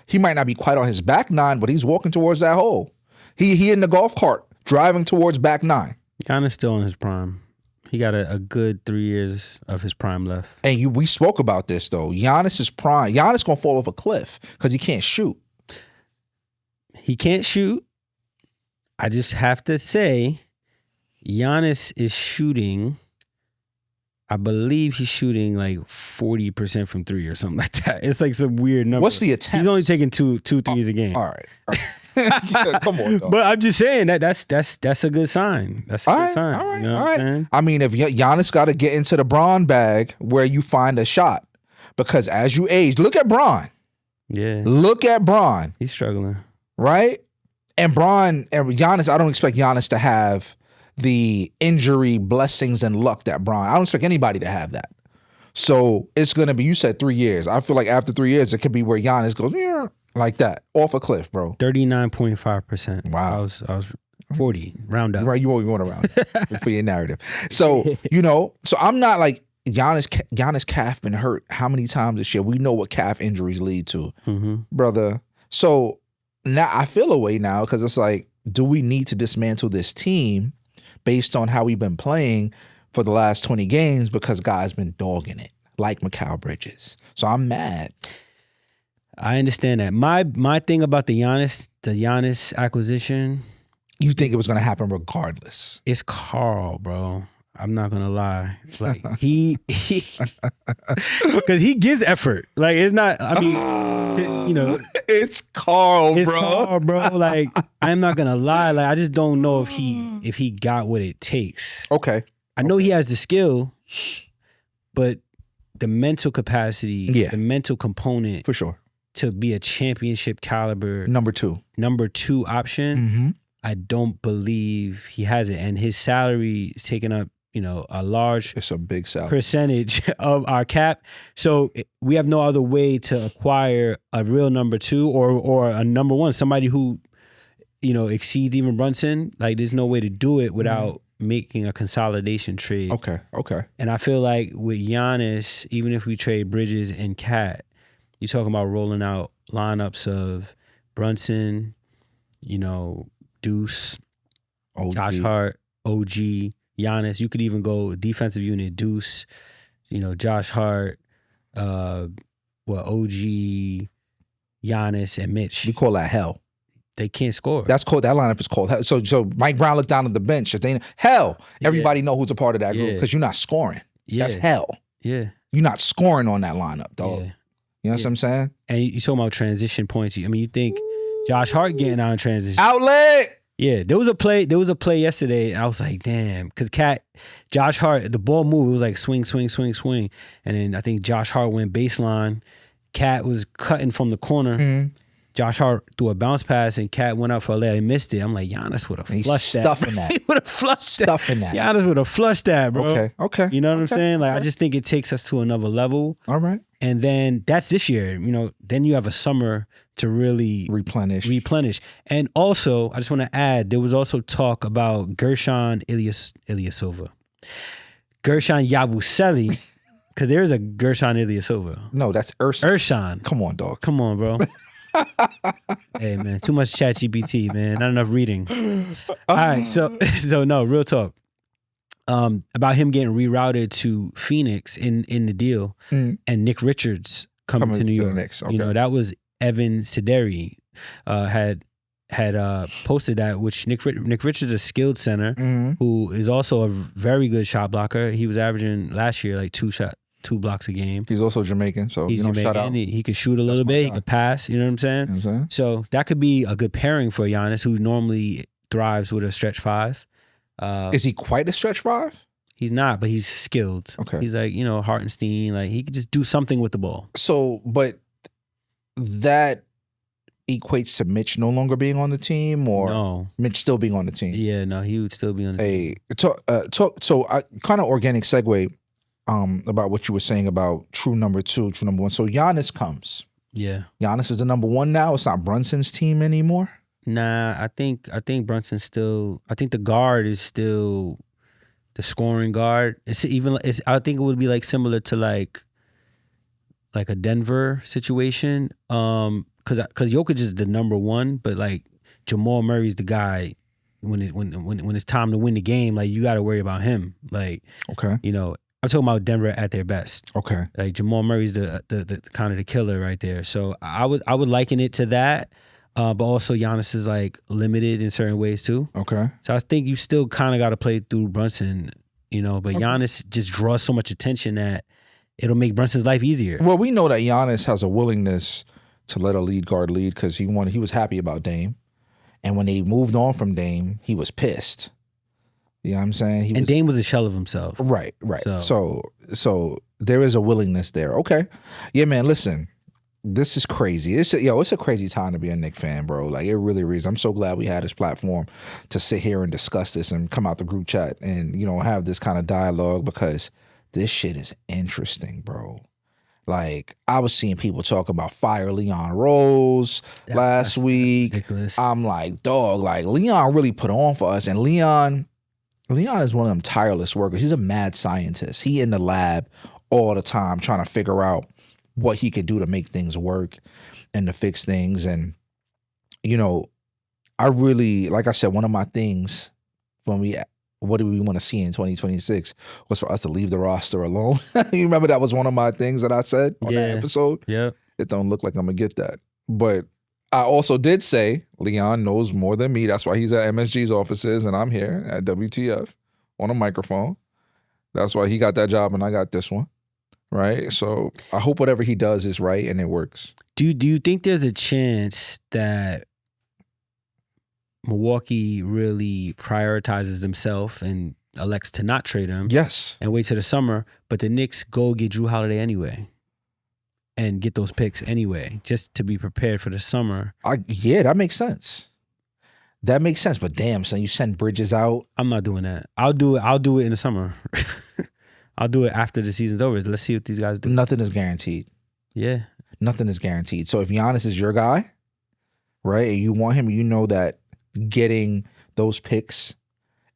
He might not be quite on his back nine, but he's walking towards that hole. He in the golf cart driving towards back nine. Giannis still in his prime. He got a good 3 years of his prime left. And we spoke about this though. Giannis's prime. Giannis gonna fall off a cliff because he can't shoot. He can't shoot. I just have to say, Giannis is shooting, I believe he's shooting like 40% from three or something like that. It's like some weird number. What's the attempt? He's only taking two threes a game. All right. Yeah, come on, dog. But I'm just saying that's a good sign. That's a good sign. All right, you know all right. If Giannis got to get into the Bron bag where you find a shot, because as you age, look at Bron. Yeah. Look at Bron. He's struggling. Right? And Giannis, I don't expect Giannis to have the injury blessings and luck that Bron. I don't expect anybody to have that. So it's going to be, you said 3 years. I feel like after 3 years, it could be where Giannis goes, yeah, like that, off a cliff, bro. 39.5%. Wow. I was 40, round up. Right, you want to round up for your narrative. So, so I'm not like, Giannis calf been hurt how many times this year? We know what calf injuries lead to, brother. So now I feel a way now because it's like, do we need to dismantle this team based on how we've been playing for the last 20 games because guys been dogging it like Mikal Bridges? So I'm mad. I understand that. My thing about the Giannis acquisition. You think it was going to happen regardless? It's Carl, bro. I'm not gonna lie. Like he because he gives effort. Like it's not. I mean, it's Carl, it's bro. Carl, bro. Like I'm not gonna lie. Like I just don't know if he got what it takes. Okay. I know he has the skill, but the mental capacity, the mental component, for sure, to be a championship caliber number two option. I don't believe he has it, and his salary is taking up. It's a big salary percentage of our cap. So we have no other way to acquire a real number two or a number one, somebody who, exceeds even Brunson. Like there's no way to do it without making a consolidation trade. Okay. And I feel like with Giannis, even if we trade Bridges and Cat, you're talking about rolling out lineups of Brunson, Deuce, OG. Josh Hart, OG, Giannis. You could even go defensive unit, Deuce, Josh Hart, OG, Giannis, and Mitch. You call that hell. They can't score. That's called, that lineup is called hell. So Mike Brown looked down at the bench. If they everybody know who's a part of that group because you're not scoring. Yeah. That's hell. Yeah. You're not scoring on that lineup, dog. Yeah. You know what I'm saying? And you talking about transition points. You think Josh Hart getting out in transition. Outlet. Yeah, there was a play yesterday, and I was like, damn, because Josh Hart, the ball moved, it was like swing, and then I think Josh Hart went baseline, Cat was cutting from the corner. Mm-hmm. Josh Hart threw a bounce pass and Cat went out for a layup. He missed it. I'm like, Giannis would have flushed that. Stuffing that. He would have flushed that. Stuffing that. Giannis would have flushed that, bro. Okay. You know what I'm saying? Like, I just think it takes us to another level. All right. And then that's this year. You know, then you have a summer to really replenish. And also, I just want to add, there was also talk about Gershon Ilyasova. Gershon Yabusele, because there is a Gershon Ilyasova. No, that's Ershon. Come on, dog. Come on, bro. Hey, man, too much ChatGPT, man. Not enough reading. All right, so no, real talk. About him getting rerouted to Phoenix in the deal, and Nick Richards coming to New York. Knicks. Okay. You know, that was Evan Sideri had posted that, which Nick Richards is a skilled center who is also a very good shot blocker. He was averaging last year like 2 blocks a game. He's also Jamaican, so he's Jamaican. Shout out. He could shoot a little bit. He could pass. You know what I'm saying? You know what I'm saying? So that could be a good pairing for Giannis, who normally thrives with a stretch five. Is he quite a stretch five? He's not, but he's skilled. Okay. He's like, you know, Hartenstein. Like, he could just do something with the ball. So, but that equates to Mitch no longer being on the team, or no, Mitch still being on the team? Yeah, no, he would still be on the team. So I kind of organic segue about what you were saying about true number 2, true number 1. So Giannis comes. Yeah. Giannis is the number 1 now. It's not Brunson's team anymore. Nah, I think Brunson's still. I think the guard is still the scoring guard. I think it would be like similar to like a Denver situation. Because Jokic is the number 1, but like Jamal Murray's the guy when it's time to win the game. Like, you got to worry about him. Like, okay, you know, I'm talking about Denver at their best. Okay, like Jamal Murray's the kind of the killer right there. So I would liken it to that. But also Giannis is like limited in certain ways too. Okay. So I think you still kind of got to play through Brunson, you know, but Giannis just draws so much attention that it'll make Brunson's life easier. Well, we know that Giannis has a willingness to let a lead guard lead because he was happy about Dame. And when they moved on from Dame, he was pissed. You know what I'm saying? Dame was a shell of himself. Right. So there is a willingness there. Okay. Yeah, man, listen. This is crazy. It's a crazy time to be a Knicks fan, bro. Like, it really is. I'm so glad we had this platform to sit here and discuss this and come out the group chat and, you know, have this kind of dialogue, because this shit is interesting, bro. Like, I was seeing people talk about fire Leon Rose last week. That's ridiculous. I'm like, dog, like, Leon really put on for us. And Leon is one of them tireless workers. He's a mad scientist. He in the lab all the time trying to figure out what he could do to make things work and to fix things. And, you know, I really, like I said, one of my things what do we want to see in 2026 was for us to leave the roster alone. You remember that was one of my things that I said on that episode? Yeah. It don't look like I'm going to get that. But I also did say Leon knows more than me. That's why he's at MSG's offices and I'm here at WTF on a microphone. That's why he got that job and I got this one. Right? So I hope whatever he does is right and it works. Do you think there's a chance that Milwaukee really prioritizes himself and elects to not trade him? Yes. And wait till the summer, but the Knicks go get Drew Holiday anyway and get those picks anyway, just to be prepared for the summer? Yeah, that makes sense. That makes sense. But damn, son, you send Bridges out. I'm not doing that. I'll do it in the summer. I'll do it after the season's over. Let's see what these guys do. Nothing is guaranteed. Yeah. Nothing is guaranteed. So if Giannis is your guy, right, and you want him, you know that getting those picks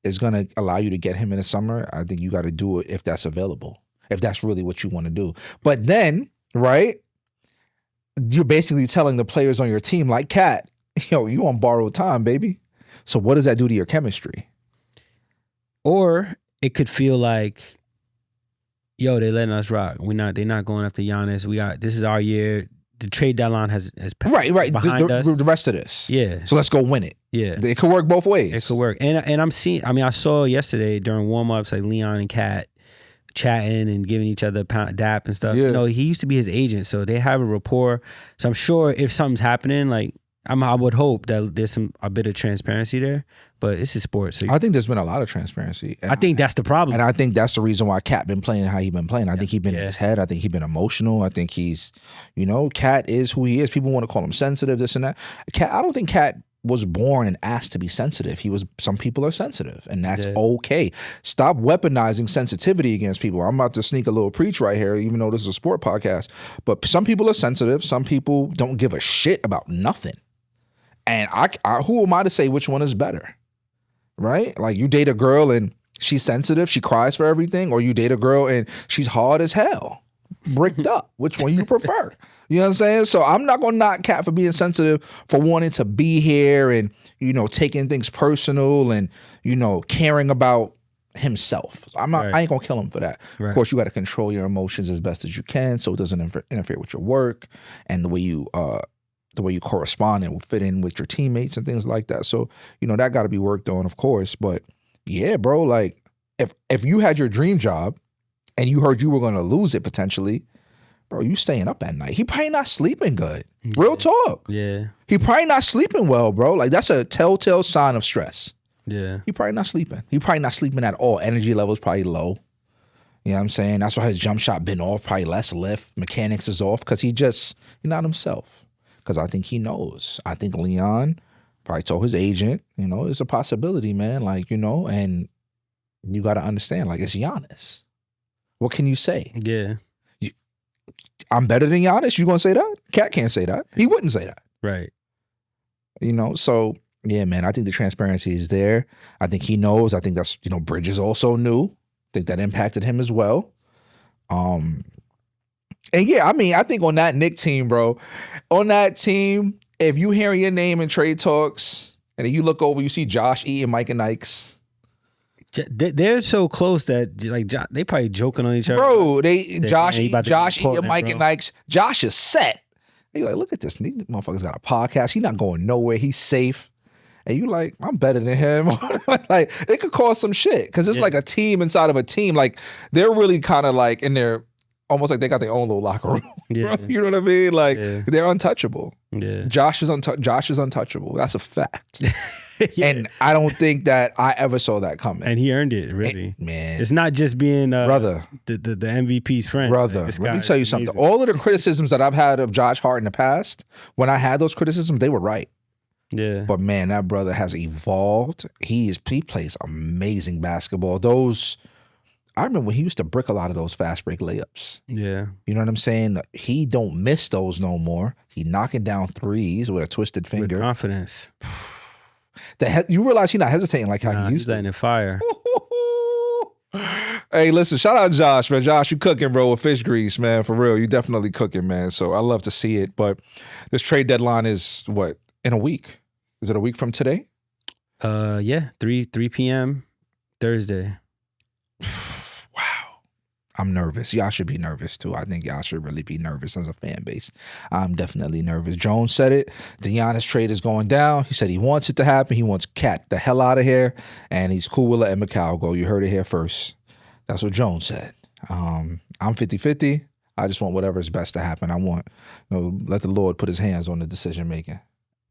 is going to allow you to get him in the summer, I think you got to do it if that's available, if that's really what you want to do. But then, right, you're basically telling the players on your team, like Cat, you on borrowed time, baby. So what does that do to your chemistry? Or it could feel like, they're letting us rock. They're not going after Giannis. This is our year. The trade deadline has passed. Right. Behind us. The rest of this. Yeah. So let's go win it. Yeah. It could work both ways. It could work. And I'm seeing, I saw yesterday during warm-ups, like Leon and Cat chatting and giving each other dap and stuff. Yeah. He used to be his agent, so they have a rapport. So I'm sure if something's happening, like, I would hope that there's a bit of transparency there, but it's a sport. So I think there's been a lot of transparency. I think that's the problem. And I think that's the reason why Cat been playing how he been playing. I think he been in his head. I think he been emotional. I think he's, Cat is who he is. People want to call him sensitive, this and that. Cat, I don't think Cat was born and asked to be sensitive. Some people are sensitive, and that's okay. Stop weaponizing sensitivity against people. I'm about to sneak a little preach right here, even though this is a sport podcast. But some people are sensitive. Some people don't give a shit about nothing. And I who am I to say which one is better? Right? Like, you date a girl and she's sensitive, she cries for everything, or you date a girl and she's hard as hell, bricked up. Which one you prefer? You know what I'm saying? So I'm not gonna knock Cat for being sensitive, for wanting to be here and, taking things personal and, caring about himself. I ain't gonna kill him for that. Right. Of course, you got to control your emotions as best as you can so it doesn't interfere with your work and the way you correspond and will fit in with your teammates and things like that. So, that got to be worked on, of course. But yeah, bro, like if you had your dream job and you heard you were going to lose it potentially, bro, you staying up at night. He probably not sleeping good. Real talk. Yeah. He probably not sleeping well, bro. Like, that's a telltale sign of stress. Yeah. He probably not sleeping. He probably not sleeping at all. Energy levels probably low. You know what I'm saying? That's why his jump shot been off, probably less lift. Mechanics is off because he's not himself. Because I think he knows. I think Leon probably told his agent, it's a possibility, man. Like, and you got to understand, like, it's Giannis. What can you say? Yeah. I'm better than Giannis? You going to say that? Cat can't say that. He wouldn't say that. Right. So, yeah, man, I think the transparency is there. I think he knows. I think that's, Bridges also knew. I think that impacted him as well. And yeah, I think on that Knick team, bro, on that team, if you hear your name in trade talks and then you look over, you see Josh E and Mike and Nikes. They're so close that like they probably joking on each other. Bro, Josh E and Mike and Nikes. Josh is set. And you're like, look at this. These motherfuckers got a podcast. He's not going nowhere. He's safe. And you like, I'm better than him. Like, it could cause some shit because it's like a team inside of a team. Like, they're really kind of like in their, almost like they got their own little locker room. Yeah. You know what I mean? Like, they're untouchable. Yeah. Josh is untouchable. That's a fact. And I don't think that I ever saw that coming. And he earned it, really. Man. It's not just being brother, the MVP's friend. Brother, like, let me tell you something. All of the criticisms that I've had of Josh Hart in the past, when I had those criticisms, they were right. Yeah. But man, that brother has evolved. He plays amazing basketball. I remember when he used to brick a lot of those fast break layups. Yeah. You know what I'm saying? He don't miss those no more. He knocking down threes with a twisted finger. With confidence. You realize he's not hesitating like how he used to. He's letting it fire. Hey, listen, shout out Josh, man. Josh, you cooking, bro, with fish grease, man. For real. You definitely cooking, man. So I love to see it. But this trade deadline is what? In a week? Is it a week from today? Yeah, 3 p.m. Thursday. Wow. I'm nervous. Y'all should be nervous too. I think y'all should really be nervous as a fan base. I'm definitely nervous. Jones said it. The Giannis trade is going down. He said he wants it to happen. He wants Cat the hell out of here. And he's cool with letting Mikal go. You heard it here first. That's what Jones said. I'm 50-50. I just want whatever's best to happen. I want, let the Lord put his hands on the decision making.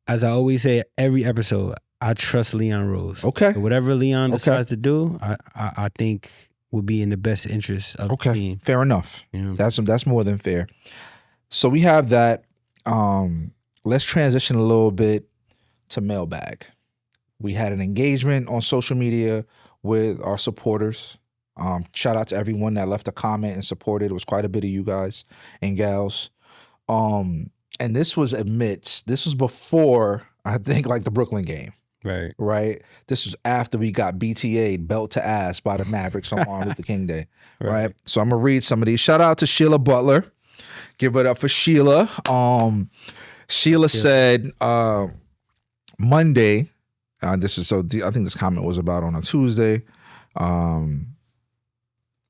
As I always say every episode, I trust Leon Rose. Okay. So whatever Leon decides to do, I think would be in the best interest of the team. Fair enough. That's more than fair. So we have that. Let's transition a little bit to mailbag. We had an engagement on social media with our supporters. Shout out to everyone that left a comment and supported. It was quite a bit of you guys and gals. And this was before, I think, like the Brooklyn game. Right. This was after we got BTA'd belt to ass by the Mavericks on Martin Luther King Day. Right. So I'm gonna read some of these. Shout out to Sheila Butler. Give it up for Sheila. Sheila said Monday. I think this comment was about on a Tuesday.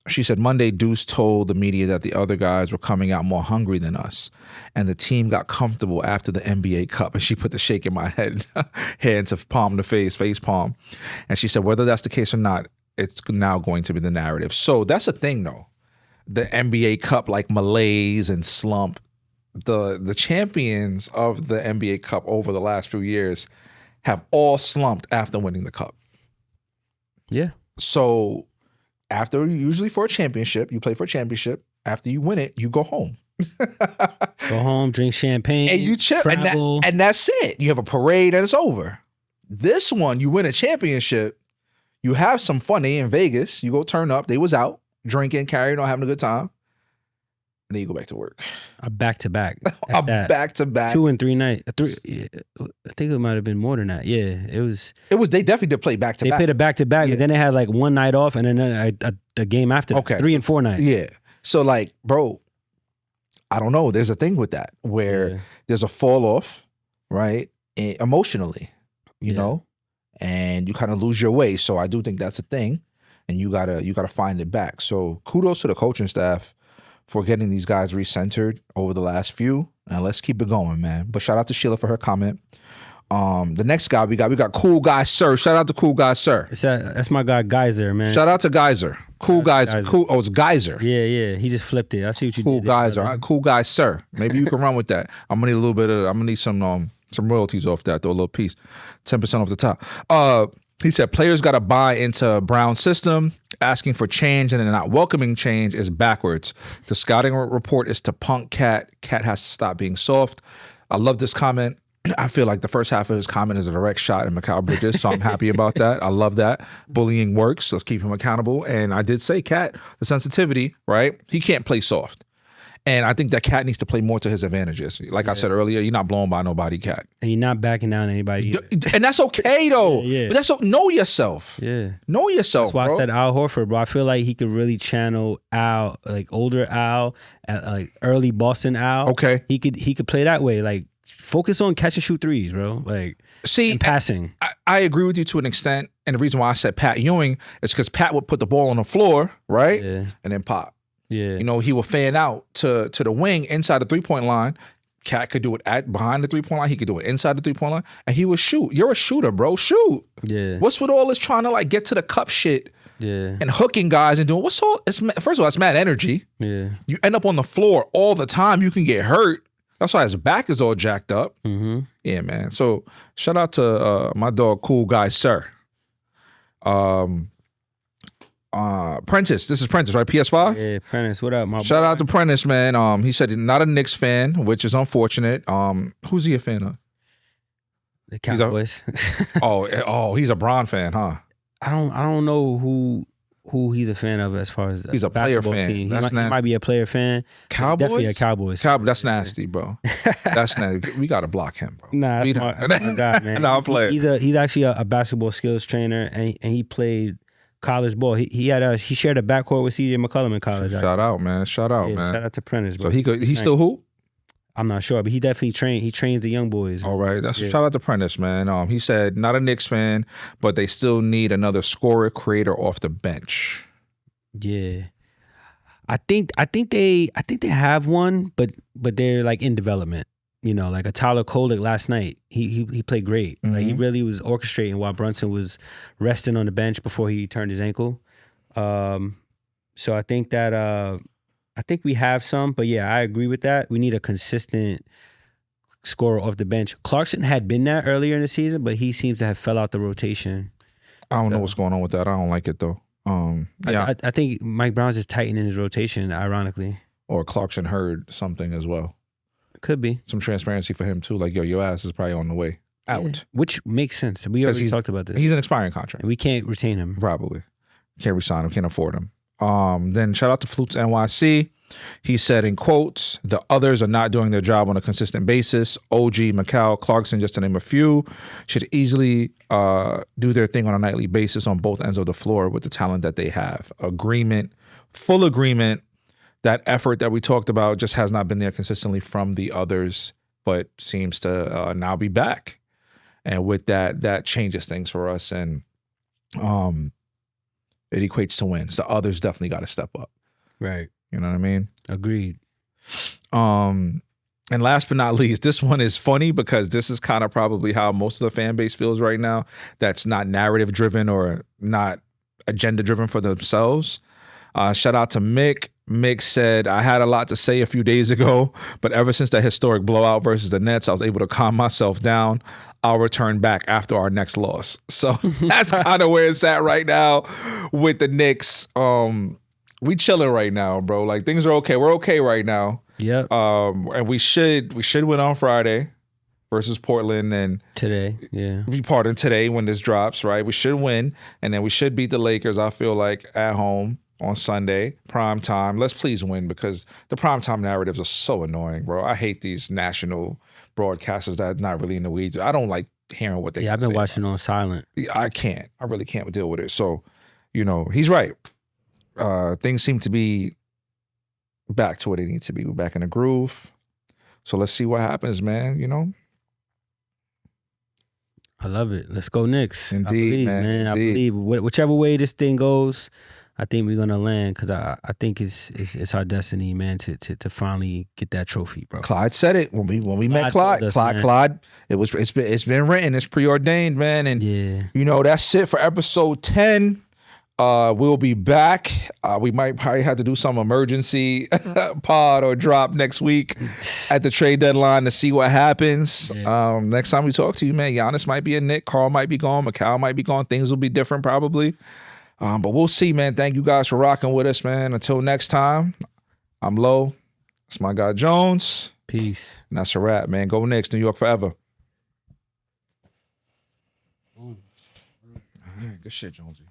She said, Monday, Deuce told the media that the other guys were coming out more hungry than us. And the team got comfortable after the NBA Cup. And she put the shake in my head, hand to palm to face palm. And she said, whether that's the case or not, it's now going to be the narrative. So that's a thing, though. The NBA Cup, like malaise and slump, the champions of the NBA Cup over the last few years have all slumped after winning the cup. Yeah. So after, usually for a championship, you play for a championship. After you win it, you go home. Go home, drink champagne, and you chill, travel. and that's it. You have a parade and it's over. This one, you win a championship, you have some fun. They in Vegas, you go turn up. They was out drinking, carrying on, having a good time. And then you go back to work. A back-to-back. A back-to-back. 2 and 3 nights. I think it might have been more than that. Yeah, it was. They definitely did play back-to-back. They played a back-to-back, but then they had like one night off and then a game after. Okay. 3 and 4 nights. Yeah. So like, bro, I don't know. There's a thing with that where there's a fall off, right? Emotionally, you know, and you kind of lose your way. So I do think that's a thing, and you gotta find it back. So kudos to the coaching staff for getting these guys recentered over the last few, and let's keep it going, man. But shout out to Sheila for her comment. The next guy we got Cool Guy Sir. Shout out to Cool Guy Sir. That's my guy Geyser, man. Shout out to Geyser. Cool guys. Cool. Oh, it's Geyser. Yeah. He just flipped it. I see what you cool did. Cool Geyser. All right, Cool Guy Sir. Maybe you can run with that. I'm gonna need a little bit of. I'm gonna need some royalties off that, though, a little piece, 10% off the top. He said players got to buy into Brown's system. Asking for change and then not welcoming change is backwards. The scouting report is to punk Cat. Cat has to stop being soft. I love this comment. I feel like the first half of his comment is a direct shot at Mikal Bridges, so I'm happy about that. I love that. Bullying works. Let's keep him accountable. And I did say, Cat, the sensitivity, right? He can't play soft. And I think that Cat needs to play more to his advantages. Like I said earlier, you're not blown by nobody, Cat. And you're not backing down anybody either. And that's okay, though. Yeah. But know yourself. Yeah. Know yourself, That's why bro. I said Al Horford, bro. I feel like he could really channel Al, like older Al, like early Boston Al. Okay. He could play that way. Like, focus on catch and shoot threes, bro. Like, and passing. I agree with you to an extent. And the reason why I said Pat Ewing is because Pat would put the ball on the floor, right? Yeah. And then pop. Yeah. You know, he would fan out to the wing inside the 3-point line. Cat could do it behind the 3-point line. He could do it inside the 3-point line. And he would shoot. You're a shooter, bro. Shoot. Yeah. What's with all this trying to like get to the cup shit? Yeah. And hooking guys and doing first of all, it's mad energy. Yeah. You end up on the floor all the time. You can get hurt. That's why his back is all jacked up. Mm-hmm. Yeah, man. So shout out to my dog, Cool Guy Sir. Prentice. This is Prentice, right? PS5? Yeah, Prentice. What up, my Shout boy? out to Prentice, man. He said he's not a Knicks fan, which is unfortunate. Who's he a fan of? The Cowboys. He's a Bron fan, huh? I don't know who he's a fan of as far as he's a player fan. Team. He might be a player fan. Cowboys? Definitely a Cowboys. That's nasty, bro. That's nasty. We gotta block him, bro. Nah, that's my guy, man. No, I'm playing. He's actually a basketball skills trainer, and he played college ball. He shared a backcourt with CJ McCollum in college. Shout out, man. Shout out, man. Shout out to Prentice, bro. So he still hoop? I'm not sure, but he definitely trains the young boys. All right. Shout out to Prentice, man. He said not a Knicks fan, but they still need another scorer creator off the bench. Yeah. I think they have one, but they're like in development. You know, like a Tyler Kolek last night. He played great. Mm-hmm. Like he really was orchestrating while Brunson was resting on the bench before he turned his ankle. So I think that I think we have some, but yeah, I agree with that. We need a consistent scorer off the bench. Clarkson had been there earlier in the season, but he seems to have fell out the rotation. I don't know what's going on with that. I don't like it though. Yeah. I think Mike Brown's just tightening his rotation, ironically. Or Clarkson heard something as well. Could be. Some transparency for him too. Like, yo, your ass is probably on the way out. Yeah. Which makes sense. We already talked about this. He's an expiring contract. And we can't retain him. Probably. Can't resign him, can't afford him. Then shout out to Flutes NYC. He said in quotes, the others are not doing their job on a consistent basis. OG, Mikal, Clarkson, just to name a few, should easily do their thing on a nightly basis on both ends of the floor with the talent that they have. Full agreement. That effort that we talked about just has not been there consistently from the others, but seems to now be back. And with that changes things for us. And it equates to wins. The others definitely got to step up. Right. You know what I mean? Agreed. And last but not least, this one is funny because this is kind of probably how most of the fan base feels right now. That's not narrative driven or not agenda driven for themselves. Shout out to Mick. Mick said, I had a lot to say a few days ago, but ever since that historic blowout versus the Nets, I was able to calm myself down. I'll return back after our next loss. So that's kind of where it's at right now with the Knicks. We chilling right now, bro. Like, things are okay. We're okay right now. Yep. And we should win on Friday versus Portland, and today, yeah. Today when this drops, right? We should win, and then we should beat the Lakers, I feel like, at home on Sunday, prime time. Let's please win, because the prime time narratives are so annoying, bro. I hate these national broadcasters that are not really in the weeds. I don't like hearing what they I've been watching on silent. I can't. I really can't deal with it. So, he's right. Things seem to be back to where they need to be. We're back in the groove. So let's see what happens, man, I love it. Let's go Knicks. Indeed, I believe, man. Indeed. I believe whichever way this thing goes, I think we're gonna land, because I think it's our destiny, man, to finally get that trophy, bro. Clyde said it when we met Clyde. Clyde, it's been written, it's preordained, man, and that's it for episode 10. We'll be back. We might probably have to do some emergency pod or drop next week at the trade deadline to see what happens. Yeah. Next time we talk to you, man, Giannis might be a Knick, Carl might be gone, Mikal might be gone. Things will be different probably. But we'll see, man. Thank you guys for rocking with us, man. Until next time, I'm Low. That's my guy Jones. Peace. And that's a wrap, man. Go Knicks, New York forever. Good shit, Jonesy.